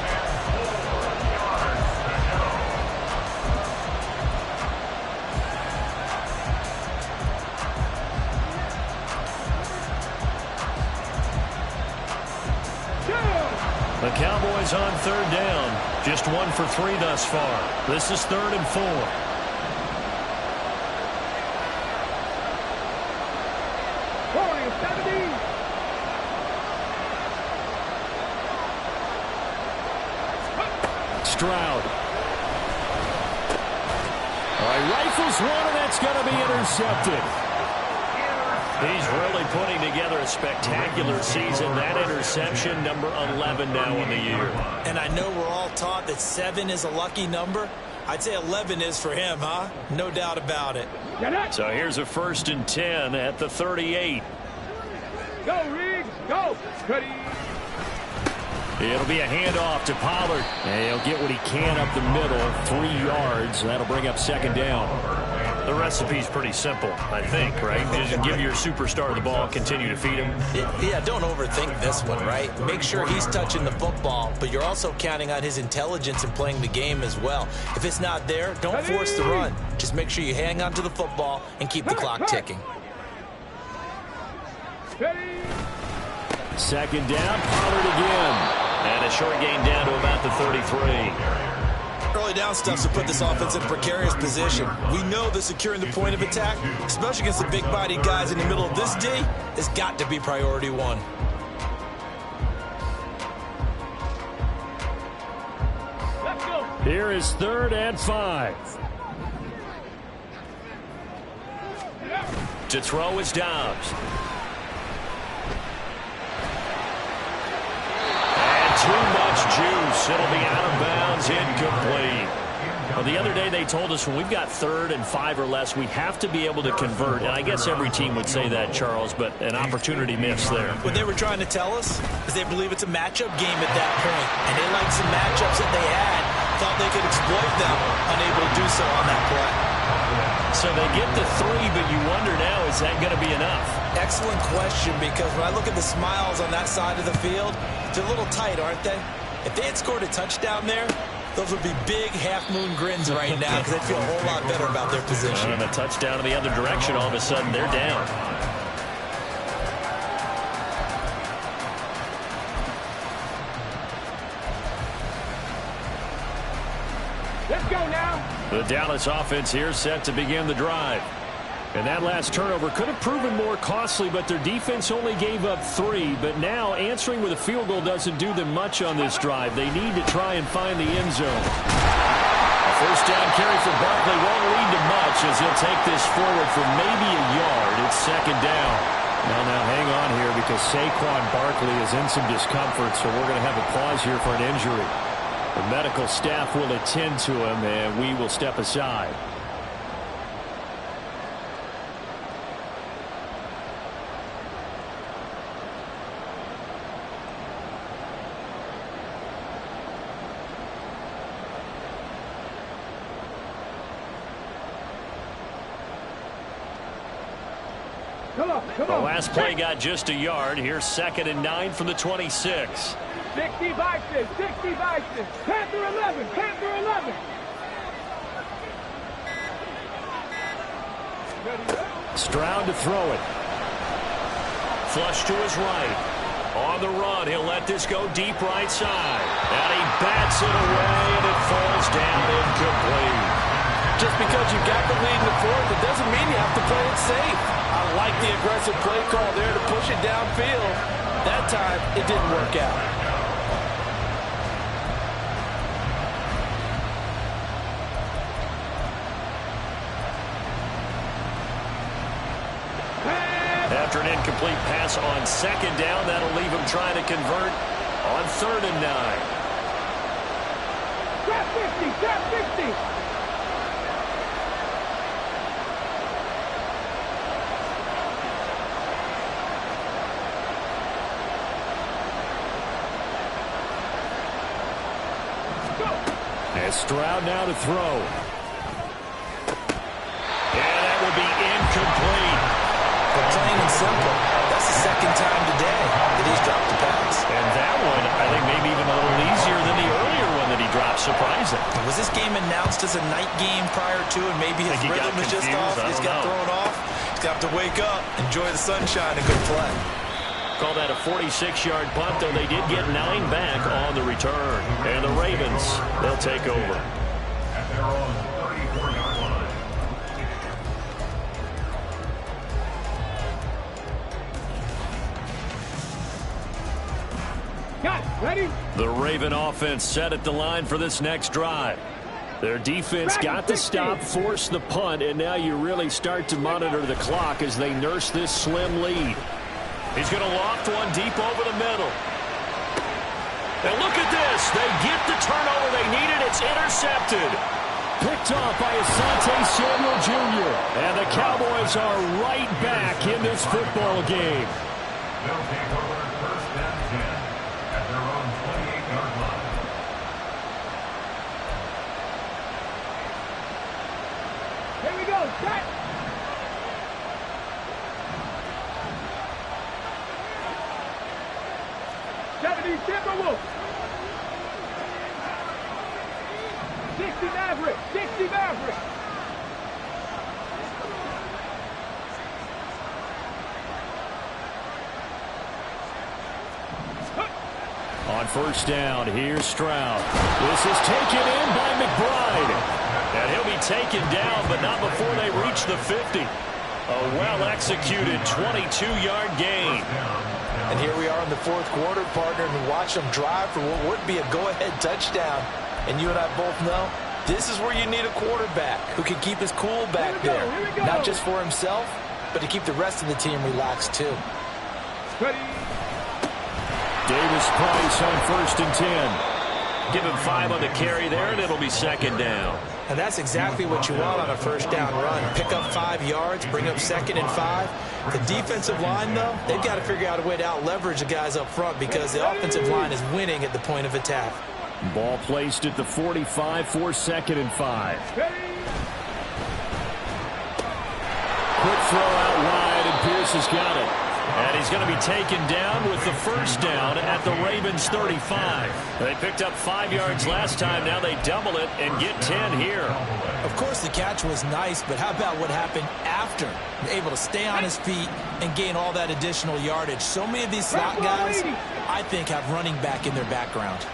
The Cowboys on 3rd down. Just 1 for 3 thus far. This is 3rd and 4. Stroud. All right, rifles one, and that's going to be intercepted. He's really putting together a spectacular season. That interception, number 11 now in the year. And I know we're all taught that 7 is a lucky number. I'd say 11 is for him, huh? No doubt about it. So here's a 1st and 10 at the 38. Go, Riggs, go. Cuddy. It'll be a handoff to Pollard. And he'll get what he can up the middle, 3 yards. That'll bring up 2nd down. The recipe's pretty simple, I think, right? Just give your superstar the ball, continue to feed him. Yeah, don't overthink this one, right? Make sure he's touching the football, but you're also counting on his intelligence in playing the game as well. If it's not there, don't force the run. Just make sure you hang on to the football and keep the clock ticking. 2nd down, Pollard again. And a short gain down to about the 33. Early down stuff to put this offense in a precarious position. We know that securing the point of attack, especially against the big-bodied guys in the middle of this D, has got to be priority 1. Let's go. Here is 3rd and 5. To throw is Dobbs. And too much juice. It'll be out of bounds, incomplete. Well, the other day they told us when we've got 3rd and 5 or less, we have to be able to convert. And I guess every team would say that, Charles, but an opportunity missed there. What they were trying to tell us is they believe it's a matchup game at that point. And they liked some matchups that they had, thought they could exploit them, unable to do so on that play. So they get the 3, but you wonder now, is that going to be enough? Excellent question, because when I look at the smiles on that side of the field, they're a little tight, aren't they? If they had scored a touchdown there, those would be big half-moon grins right now because they'd feel a whole lot better about their position. And a touchdown in the other direction, all of a sudden they're down. Let's go now. The Dallas offense here set to begin the drive. And that last turnover could have proven more costly, but their defense only gave up 3. But now answering with a field goal doesn't do them much on this drive. They need to try and find the end zone. A first down carry for Barkley won't lead to much as he'll take this forward for maybe a yard. It's 2nd down. Now hang on here because Saquon Barkley is in some discomfort, so we're going to have a pause here for an injury. The medical staff will attend to him, and we will step aside. The last play got just a yard. Here's 2nd and 9 from the 26. 60 Vikings, 60 Vikings. Panther 11, Panther 11. Stroud to throw it. Flush to his right. On the run, he'll let this go deep right side. And he bats it away, and it falls down incomplete. Just because you got the lead in the 4th, it doesn't mean you have to play it safe. I like the aggressive play call there to push it downfield. That time, it didn't work out. After an incomplete pass on 2nd down, that'll leave him trying to convert on 3rd and 9. Trap 50, trap 50. As Stroud now to throw. And that will be incomplete. But plain and simple, that's the 2nd time today that he's dropped the pass. And that one, I think, maybe even a little easier than the earlier one that he dropped. Surprising. Was this game announced as a night game prior to, and maybe his rhythm was just off? He's got thrown off. He's got to wake up, enjoy the sunshine, and go play. Call that a 46-yard punt, though they did get 9 back on the return. And the Ravens, they'll take over. At their own 34-yard line. Got it. Ready? The Raven offense set at the line for this next drive. Their defense got the stop, forced the punt, and now you really start to monitor the clock as they nurse this slim lead. He's going to loft one deep over the middle. And look at this. They get the turnover they needed. It's intercepted. Picked off by Asante Samuel Jr. And the Cowboys are right back in this football game. They'll take over 1st and 10 at their own 28-yard line. Here we go. Set. Timberwolves. 60 Maverick. 60 Maverick. On 1st down, here's Stroud. This is taken in by McBride. And he'll be taken down, but not before they reach the 50. A well-executed 22-yard gain. And here we are in the 4th quarter, partner, and watch them drive for what would be a go-ahead touchdown. And you and I both know this is where you need a quarterback who can keep his cool back there. Not just for himself, but to keep the rest of the team relaxed too. Ready. Davis Price on 1st and 10. Give him 5 on the carry there, and it'll be 2nd down. And that's exactly what you want on a first down run. Pick up 5 yards, bring up 2nd and 5. The defensive line, though, they've got to figure out a way to out-leverage the guys up front because the offensive line is winning at the point of attack. Ball placed at the 45 for 2nd and 5. Quick throw out wide, and Pierce has got it. And he's going to be taken down with the first down at the Ravens 35. They picked up 5 yards last time. Now they double it and get 10 here. Of course, the catch was nice, but how about what happened after? Able to stay on his feet and gain all that additional yardage. So many of these slot guys, I think, have running back in their background.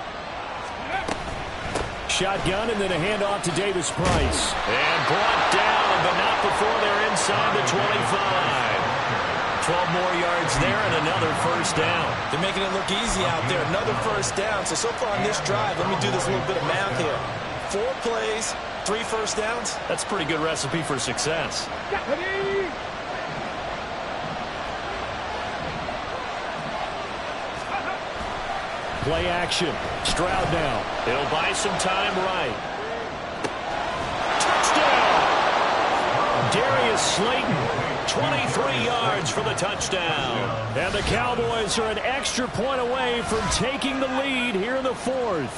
Shotgun and then a handoff to Davis Price. And brought down, but not before they're inside the 25. 12 more yards there and another first down. They're making it look easy out there. Another first down. So far on this drive, let me do this little bit of math here. 4 plays, 3 first downs. That's a pretty good recipe for success. Play action. Stroud now. It'll buy some time right. Touchdown! Darius Slayton. 23 yards for the touchdown. And the Cowboys are an extra point away from taking the lead here in the 4th.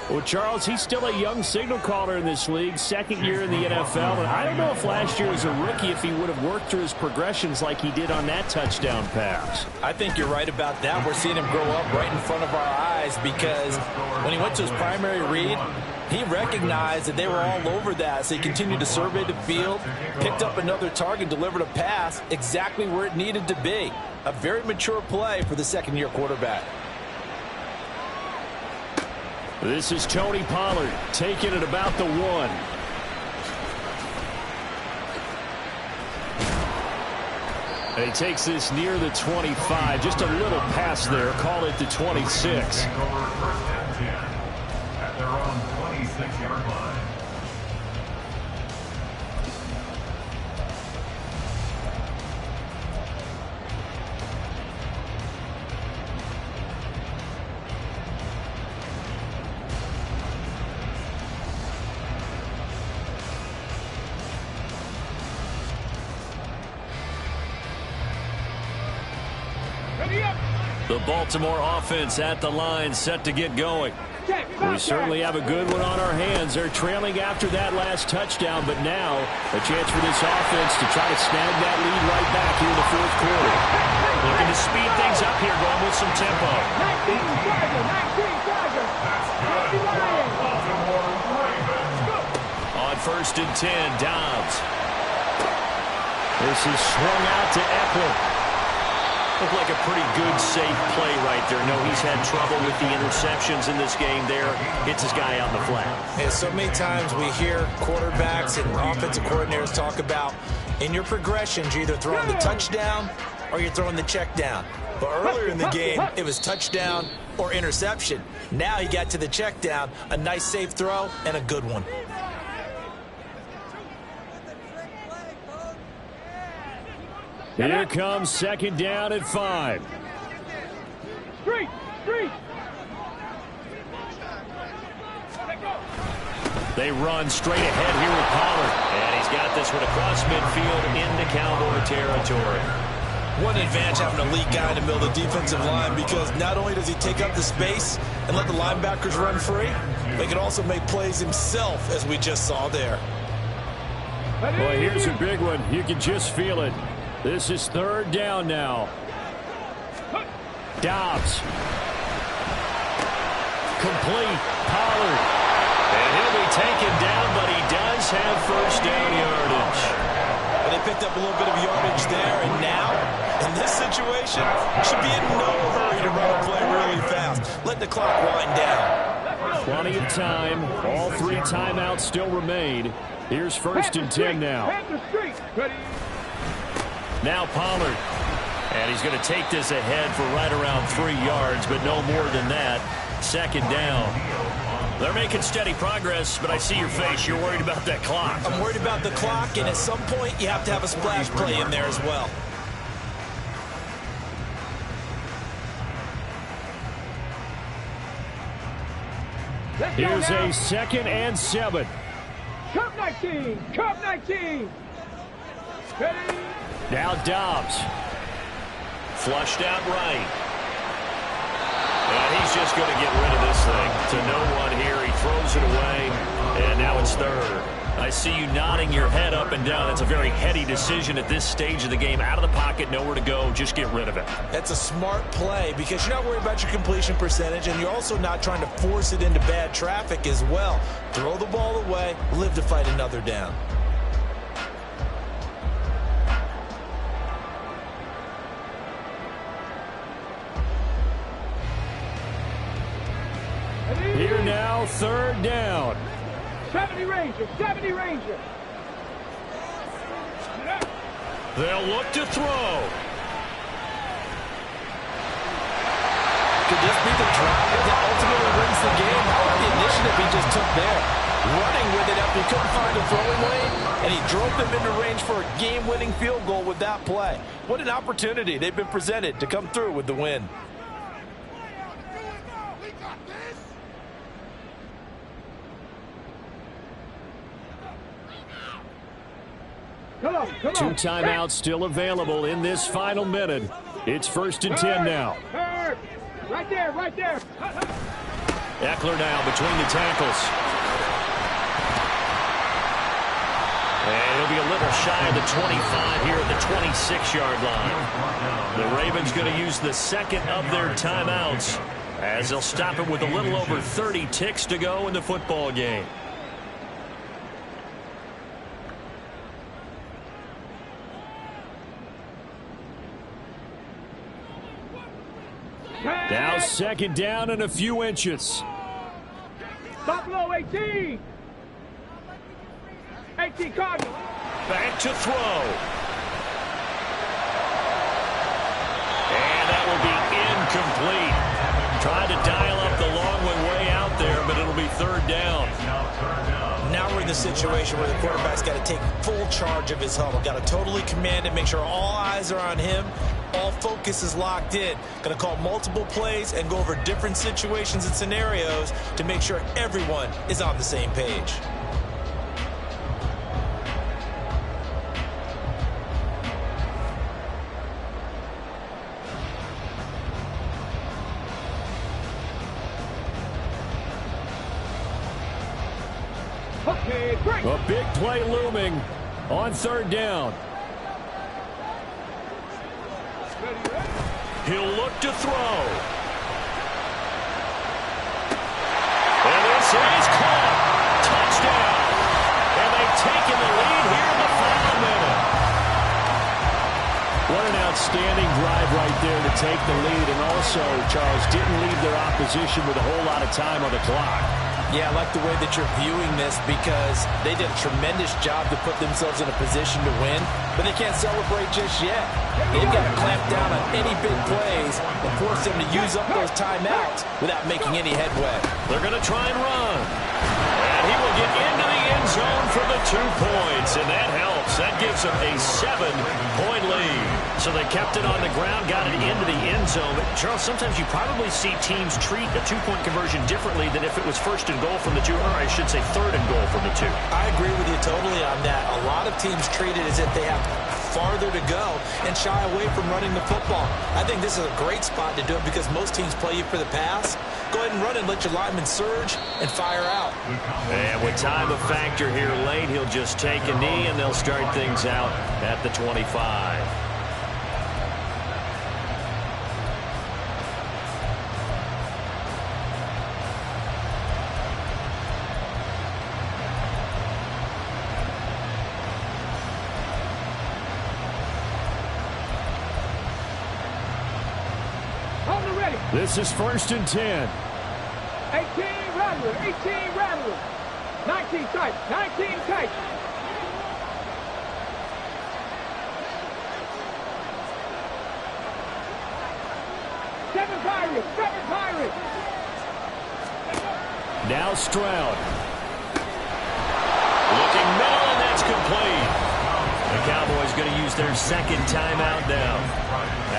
Well, Charles, he's still a young signal caller in this league, 2nd year in the NFL. And I don't know if last year as a rookie if he would have worked through his progressions like he did on that touchdown pass. I think you're right about that. We're seeing him grow up right in front of our eyes because when he went to his primary read, he recognized that they were all over that, so he continued to survey the field, picked up another target, delivered a pass exactly where it needed to be. A very mature play for the 2nd-year quarterback. This is Tony Pollard taking it about the 1. And he takes this near the 25. Just a little pass there. Call it the 26. At their own 26-yard line. The Baltimore offense at the line, set to get going. We certainly have a good one on our hands. They're trailing after that last touchdown, but now a chance for this offense to try to snag that lead right back here in the 4th quarter. Looking to speed things up here, going with some tempo. 19 On 1st and 10, Dobbs. This is swung out to Eckler. Looked like a pretty good, safe play right there. No, he's had trouble with the interceptions in this game there. Hits his guy out in the flat. Yeah, so many times we hear quarterbacks and offensive coordinators talk about in your progressions, you're either throwing the touchdown or you're throwing the check down. But earlier in the game, it was touchdown or interception. Now he got to the check down, a nice safe throw, and a good one. Here comes 2nd down at 5. Street! They run straight ahead here with Pollard. And he's got this one across midfield into Cowboy territory. What an advantage having an elite guy in the middle of the defensive line because not only does he take up the space and let the linebackers run free, but he can also make plays himself, as we just saw there. Well, here's a big one. You can just feel it. This is 3rd down now. Dobbs. Complete. Pollard. And he'll be taken down, but he does have first down yardage. But they picked up a little bit of yardage there, and now, in this situation, should be in no hurry to run a play really fast. Let the clock wind down. Plenty of time. All 3 timeouts still remain. Here's 1st and 10 now. Now Pollard. And he's going to take this ahead for right around 3 yards, but no more than that. 2nd down. They're making steady progress, but I see your face. You're worried about that clock. I'm worried about the clock, and at some point you have to have a splash play in there as well. Let's go Here's now. a 2nd and 7. Cup 19. Cup 19. Ready? Now Dobbs. Flushed out right. And he's just going to get rid of this thing. To no one here. He throws it away. And now it's 3rd. I see you nodding your head up and down. It's a very heady decision at this stage of the game. Out of the pocket, nowhere to go. Just get rid of it. That's a smart play because you're not worried about your completion percentage, and you're also not trying to force it into bad traffic as well. Throw the ball away, live to fight another down. Here now, 3rd down. 70 Ranger. 70 Ranger. They'll look to throw. Could this be the drive that ultimately wins the game? How about the initiative he just took there? Running with it after he couldn't find a throwing lane, and he drove them into range for a game-winning field goal with that play. What an opportunity they've been presented to come through with the win. Come on. 2 timeouts still available in this final minute. It's 1st and 10 now. Third. Right there, right there. Eckler now between the tackles. And he'll be a little shy of the 25 here at the 26-yard line. The Ravens going to use the 2nd of their timeouts as they'll stop it with a little over 30 ticks to go in the football game. Now 2nd down and a few inches. Buffalo 18. 18 Cardinals. Back to throw. And that will be incomplete. Trying to dial up the long way out there, but it'll be 3rd down. Now we're in the situation where the quarterback's got to take full charge of his huddle. Got to totally command it, make sure all eyes are on him. All focus is locked in. Going to call multiple plays and go over different situations and scenarios to make sure everyone is on the same page. Okay, great. A big play looming on 3rd down. He'll look to throw. And this is caught. Touchdown. And they've taken the lead here in the final minute. What an outstanding drive right there to take the lead. And also, Charles, didn't leave their opposition with a whole lot of time on the clock. Yeah, I like the way that you're viewing this because they did a tremendous job to put themselves in a position to win, but they can't celebrate just yet. They've got to clamp down on any big plays and force them to use up those timeouts without making any headway. They're going to try and run. And he will get into the end zone for the 2 points, and that helps. That gives them a 7-point lead. So they kept it on the ground, got it into the end zone. But Charles, sometimes you probably see teams treat a 2-point conversion differently than if it was 1st and goal from the 2, or I should say 3rd and goal from the 2. I agree with you totally on that. A lot of teams treat it as if they have farther to go and shy away from running the football. I think this is a great spot to do it because most teams play you for the pass. Go ahead and run and let your linemen surge and fire out. And with time a factor here late, he'll just take a knee and they'll start things out at the 25. This is 1st and 10. 18 Rattler, 18 Rattler. 19 tight, 19 tight. Seven Pirates. Now Stroud. Looking middle, and that's complete. The Cowboys going to use their second timeout now.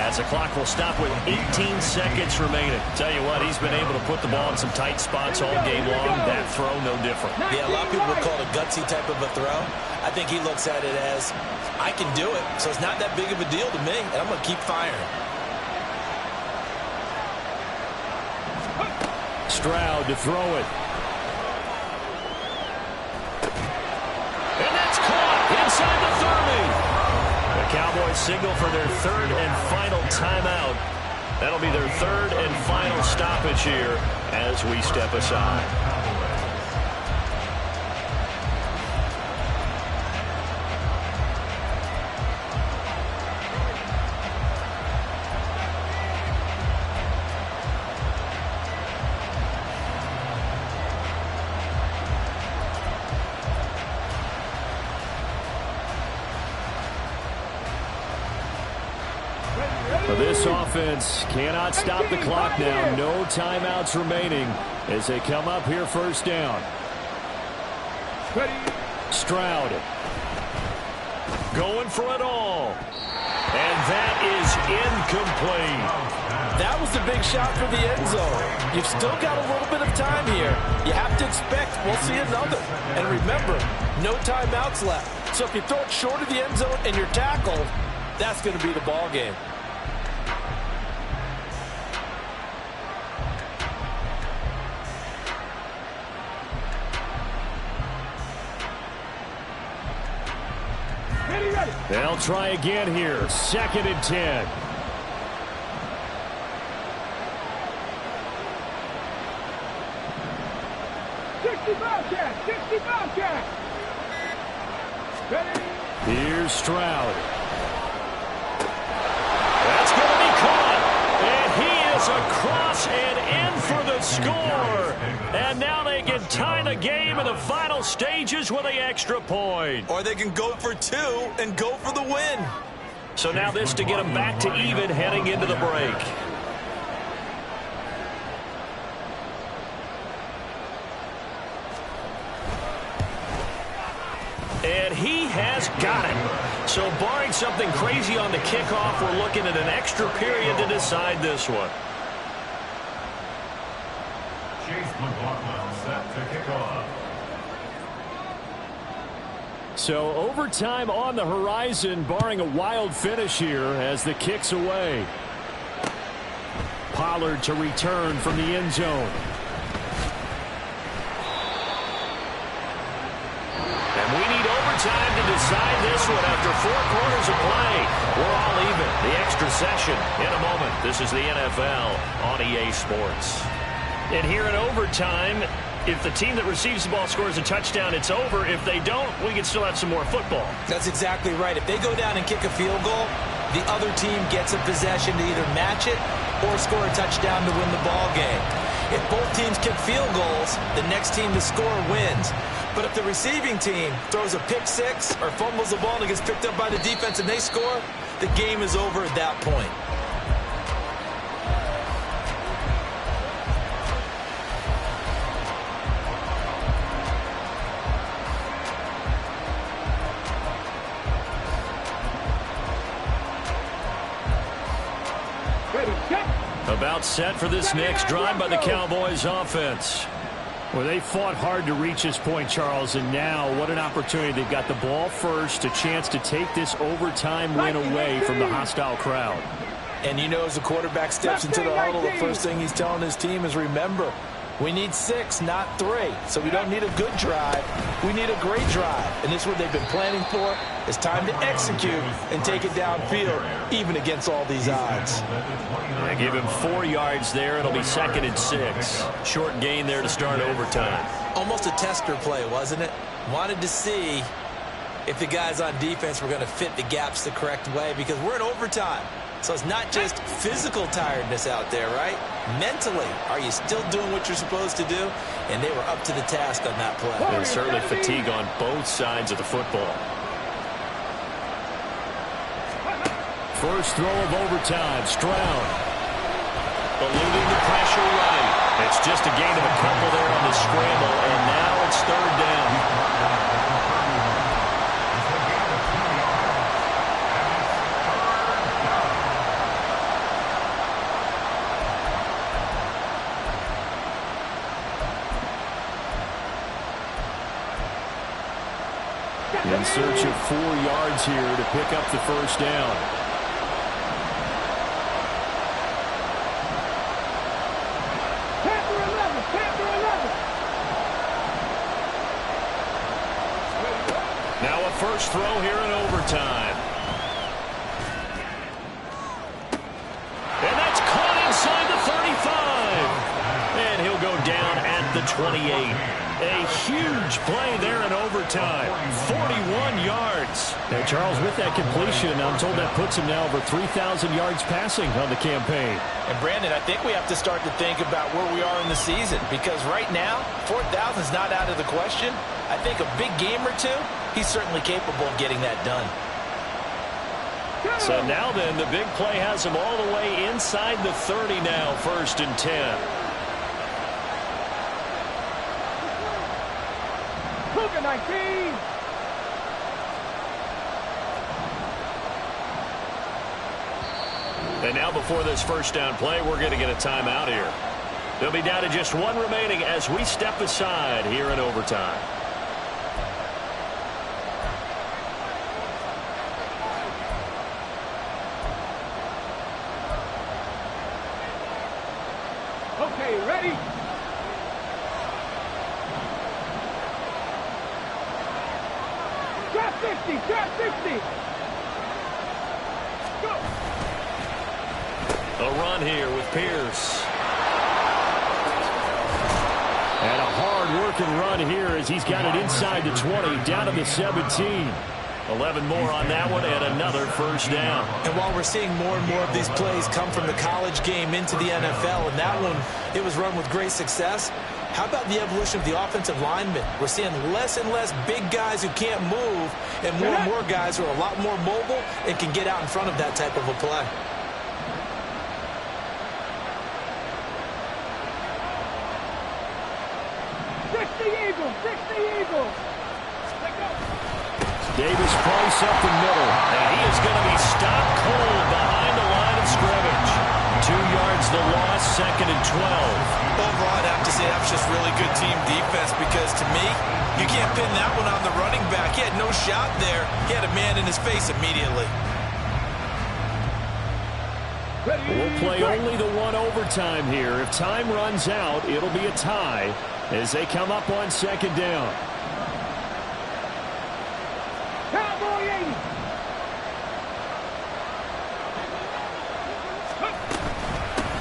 As the clock will stop with 18 seconds remaining. Tell you what, he's been able to put the ball in some tight spots all game long. That throw, no different. Yeah, a lot of people would call it a gutsy type of a throw. I think he looks at it as, I can do it, so it's not that big of a deal to me, and I'm going to keep firing. Stroud to throw it. And that's caught inside the 30. The Cowboys signal for their third and final timeout. That'll be their third and final stoppage here as we step aside. This offense cannot stop the clock now. No timeouts remaining as they come up here first down. Stroud going for it all. And that is incomplete. That was a big shot for the end zone. You've still got a little bit of time here. You have to expect we'll see another. And remember, no timeouts left. So if you throw it short of the end zone and you're tackled, that's going to be the ball game. They'll try again here. 2nd and 10. Here's Stroud. That's going to be caught. And he is across and in for the score. And now they can tie the game in the final stages with the extra point. Or they can go for 2 and go for the win. So now this to get them back to even heading into the break. And he has got it. So barring something crazy on the kickoff, we're looking at an extra period to decide this one. Set to kick off. So overtime on the horizon, barring a wild finish here as the kick's away. Pollard to return from the end zone. And we need overtime to decide this one after 4 quarters of play. We're all even. The extra session in a moment. This is the NFL on EA Sports. And here in overtime, if the team that receives the ball scores a touchdown, it's over. If they don't, we can still have some more football. That's exactly right. If they go down and kick a field goal, the other team gets a possession to either match it or score a touchdown to win the ball game. If both teams kick field goals, the next team to score wins. But if the receiving team throws a pick six or fumbles the ball and it gets picked up by the defense and they score, the game is over at that point. About set for this next drive by the Cowboys offense. Well, they fought hard to reach this point, Charles, and now what an opportunity. They've got the ball first, a chance to take this overtime win away from the hostile crowd. And you know, as the quarterback steps into the huddle, the first thing he's telling his team is, remember, we need 6, not 3. So we don't need a good drive. We need a great drive. And this is what they've been planning for. It's time to execute and take it downfield, even against all these odds. They give him 4 yards there. It'll be 2nd and 6. Short gain there to start overtime. Almost a tester play, wasn't it? Wanted to see if the guys on defense were going to fit the gaps the correct way, because we're in overtime. So it's not just physical tiredness out there, right? Mentally, are you still doing what you're supposed to do? And they were up to the task on that play. There's certainly fatigue on both sides of the football. First throw of overtime, Stroud. Eluding the pressure right. It's just a gain of a couple there on the scramble, and now it's 3rd down. In search of 4 yards here to pick up the first down. Panther 11, Panther 11. Now a first throw here in overtime. And that's caught inside the 35. And he'll go down at the 28. A huge play there in overtime. 41 yards. Now, Charles, with that completion, I'm told that puts him now over 3,000 yards passing on the campaign. And, Brandon, I think we have to start to think about where we are in the season, because right now, 4,000 is not out of the question. I think a big game or two, he's certainly capable of getting that done. So now then, the big play has him all the way inside the 30 now, 1st and 10. Cougar 19. And now before this first down play, we're going to get a timeout here. They'll be down to just 1 remaining as we step aside here in overtime. Okay, ready? Drop 60, drop 60. Go. A run here with Pierce. And a hard-working run here as he's got it inside the 20, down to the 17. 11 more on that one and another first down. And while we're seeing more and more of these plays come from the college game into the NFL, and that one, it was run with great success, how about the evolution of the offensive linemen? We're seeing less and less big guys who can't move and more guys who are a lot more mobile and can get out in front of that type of a play. Davis Price up the middle. And he is going to be stopped cold behind the line of scrimmage. 2 yards the loss, 2nd and 12. Overall, I'd have to say that was just really good team defense, because to me, you can't pin that one on the running back. He had no shot there. He had a man in his face immediately. We'll play only the 1 overtime here. If time runs out, it'll be a tie as they come up on 2nd down. Cowboy 80.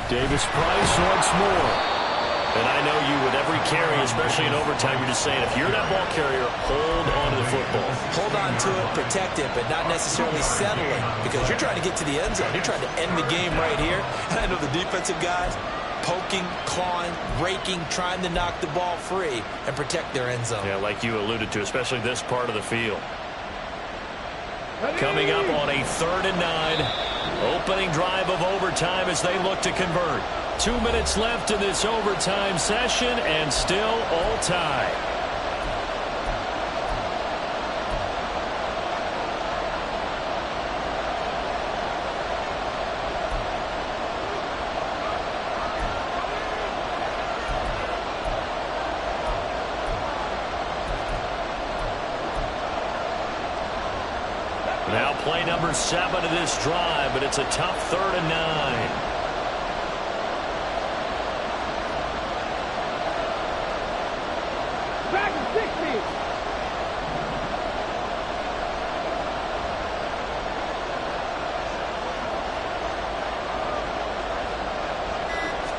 Davis Price once more. And I know you, with every carry, especially in overtime, you're just saying, if you're that ball carrier, hold on to the football. Hold on to it, protect it, but not necessarily settling, because you're trying to get to the end zone. You're trying to end the game right here. And I know the defensive guys poking, clawing, raking, trying to knock the ball free and protect their end zone. Yeah, like you alluded to, especially this part of the field. Coming up on a 3rd and 9. Opening drive of overtime as they look to convert. 2 minutes left in this overtime session, and still all tied. Now play number 7 of this drive, but it's a tough 3rd and 9. Back and 60.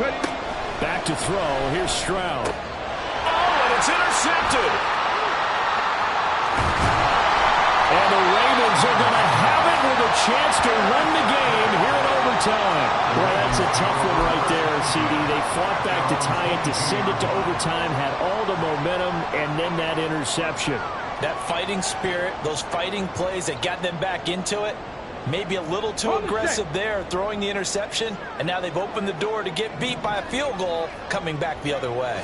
Ready. Back to throw. Here's Stroud. Oh, and it's intercepted. And the Ravens are going to have it with a chance to win the game here in overtime. Well, that's a tough one right there, CD. They fought back to tie it, to send it to overtime, had all the momentum, and then that interception. That fighting spirit, those fighting plays that got them back into it, maybe a little too aggressive there, throwing the interception, and now they've opened the door to get beat by a field goal coming back the other way.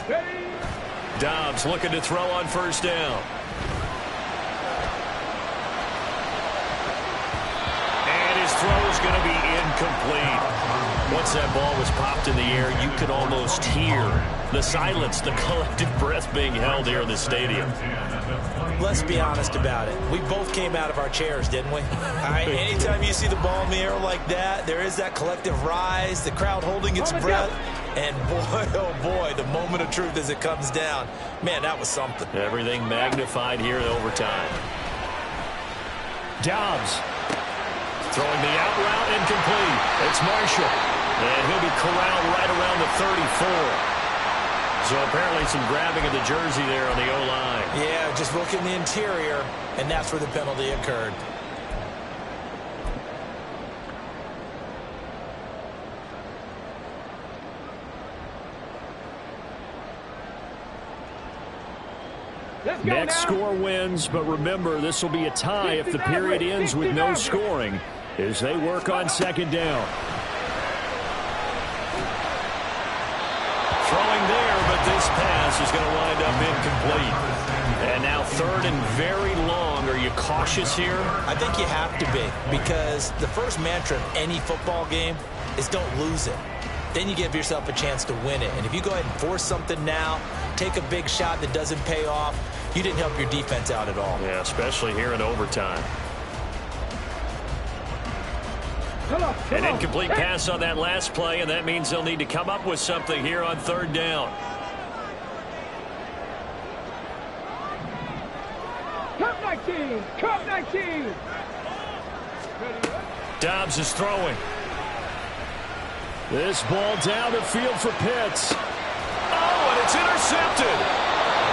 Dobbs looking to throw on 1st down. And his throw is going to be incomplete. Once that ball was popped in the air, you could almost hear the silence, the collective breath being held here in the stadium. Let's be honest about it. We both came out of our chairs, didn't we? All right, anytime you see the ball in the air like that, there is that collective rise, the crowd holding its breath. And boy, oh boy, the moment of truth as it comes down. Man, that was something. Everything magnified here in overtime. Dobbs. Throwing the out route, incomplete. It's Marshall. And he'll be corralled right around the 34. So apparently some grabbing of the jersey there on the O-line. Yeah, just look in the interior, and that's where the penalty occurred. Next score wins, but remember, this will be a tie if the period ends with no scoring as they work on second down. Throwing there, but this pass is going to wind up incomplete. And now third and very long. Are you cautious here? I think you have to be, because the first mantra of any football game is don't lose it. Then you give yourself a chance to win it. And if you go ahead and force something now, take a big shot that doesn't pay off, you didn't help your defense out at all. Yeah, especially here in overtime. An incomplete pass on that last play, and that means they'll need to come up with something here on third down. Cup 19! Cup 19! Dobbs is throwing. This ball down the field for Pitts. Oh, and it's intercepted.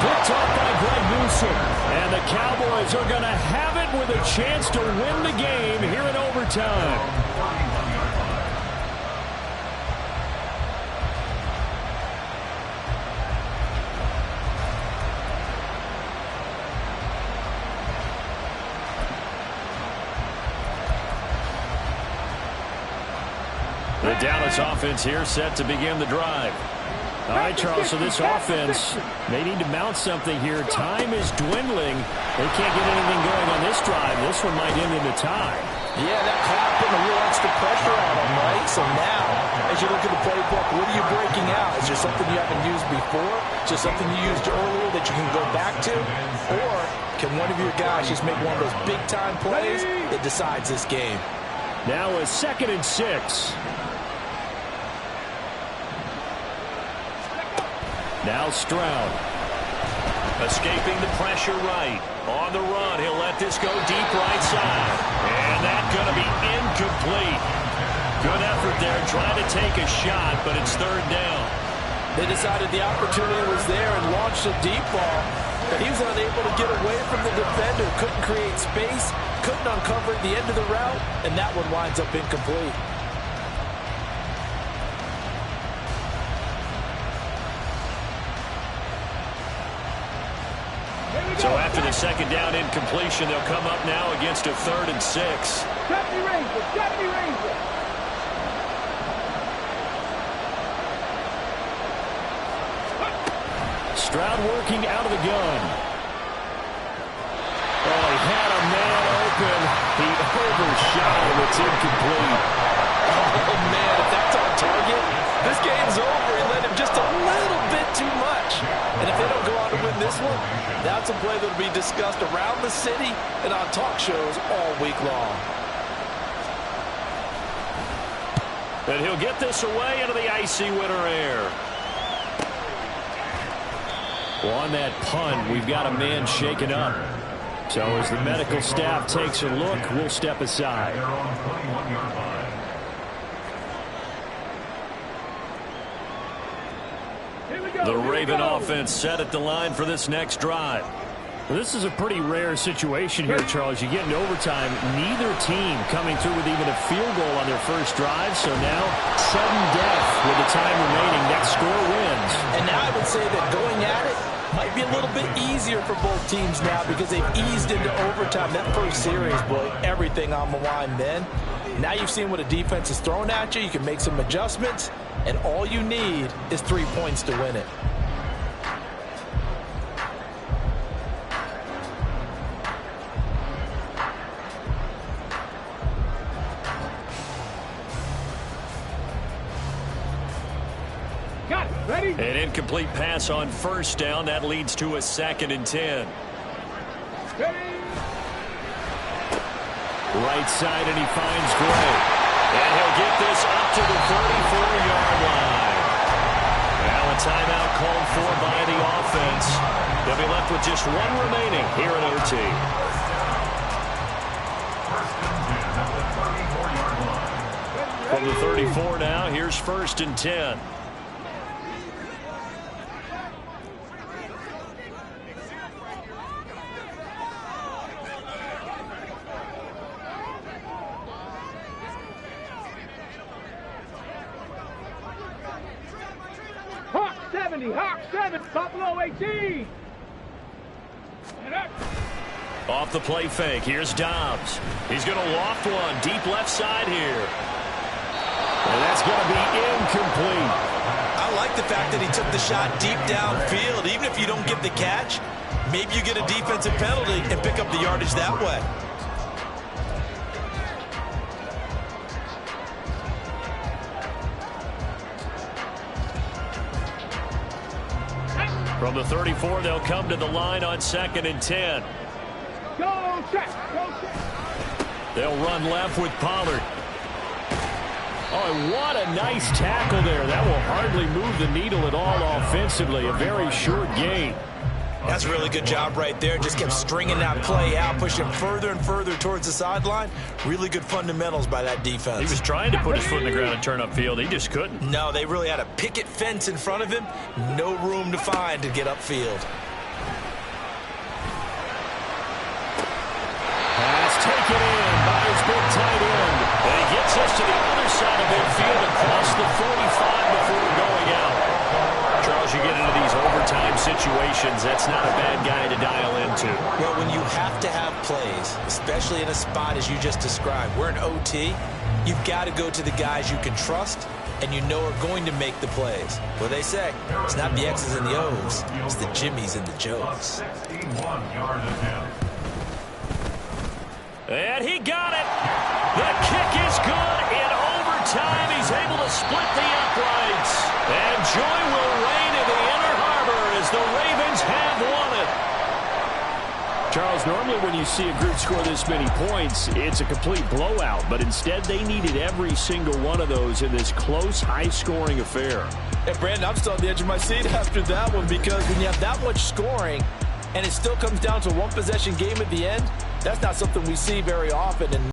Picked off by Greg Newsome. And the Cowboys are going to have it with a chance to win the game here in overtime. The Dallas offense here set to begin the drive. All right, Charles, so this offense, they need to mount something here. Time is dwindling. They can't get anything going on this drive. This one might end in a tie. Yeah, that clock putting a real extra pressure on them, right? So now, as you look at the playbook, what are you breaking out? Is there something you haven't used before? Is there something you used earlier that you can go back to? Or can one of your guys just make one of those big-time plays that decides this game? Now a 2nd and 6. Now Stroud. Escaping the pressure right. On the run, he'll let this go deep right side. And that's going to be incomplete. Good effort there, trying to take a shot, but it's third down. They decided the opportunity was there and launched a deep ball, but he was unable to get away from the defender. Couldn't create space, couldn't uncover the end of the route, and that one winds up incomplete. So after the second down incompletion, they'll come up now against a 3rd and 6. Deputy Ranger! Deputy Ranger! Stroud working out of the gun. Oh, he had a man open. He overshot him. It's incomplete. Oh, man, if that's on target, this game's over. He let him just a little bit too much. And if they don't go on to win this one, that's a play that will be discussed around the city and on talk shows all week long. And he'll get this away into the icy winter air. Well, on that punt, we've got a man shaken up. So as the medical staff takes a look, we'll step aside. Their own 21-yard line. The Raven offense set at the line for this next drive. Well, this is a pretty rare situation here, Charles. You get into overtime, neither team coming through with even a field goal on their first drive. So now, sudden death with the time remaining. Next score wins. And now I would say that going at it might be a little bit easier for both teams now because they've eased into overtime. That first series, boy, everything on the line then. Now you've seen what a defense is throwing at you. You can make some adjustments, and all you need is 3 points to win it. An incomplete pass on first down. That leads to a 2nd and 10. Right side, and he finds Gray. And he'll get this up to the 34-yard line. Now a timeout called for by the offense. They'll be left with just one remaining here in OT. From the 34 now, here's 1st and 10. Hawk 70, Hawk 7, Buffalo 18. Off the play fake, here's Dobbs. He's going to loft one deep left side here. And that's going to be incomplete. I like the fact that he took the shot deep downfield. Even if you don't get the catch, maybe you get a defensive penalty and pick up the yardage that way. From the 34, they'll come to the line on 2nd and 10. Go check, go check. They'll run left with Pollard. Oh, what a nice tackle there. That will hardly move the needle at all offensively. A very short gain. That's a really good job right there. Just kept stringing that play out, pushing further and further towards the sideline. Really good fundamentals by that defense. He was trying to put his foot in the ground and turn upfield. He just couldn't. No, they really had a picket fence in front of him. No room to find to get upfield. Pass taken in by his big tight end. And he gets us to the other side of midfield across the 45 before going out. Charles, you get into these overtime situations, that's not a bad guy to dial into. Well, when you have to have plays, especially in a spot as you just described, we're in OT, you've got to go to the guys you can trust and you know are going to make the plays. What they say, it's not the X's and the O's, it's the Jimmies and the Joes. 61-yard attempt. And he got it. The kick is good. In overtime, he's able to split the uprights. And joy will reign in the Inner Harbor as the Ravens have won it. Charles, normally when you see a group score this many points, it's a complete blowout. But instead, they needed every single one of those in this close, high-scoring affair. Hey, Brandon, I'm still on the edge of my seat after that one because when you have that much scoring and it still comes down to a one-possession game at the end, that's not something we see very often. And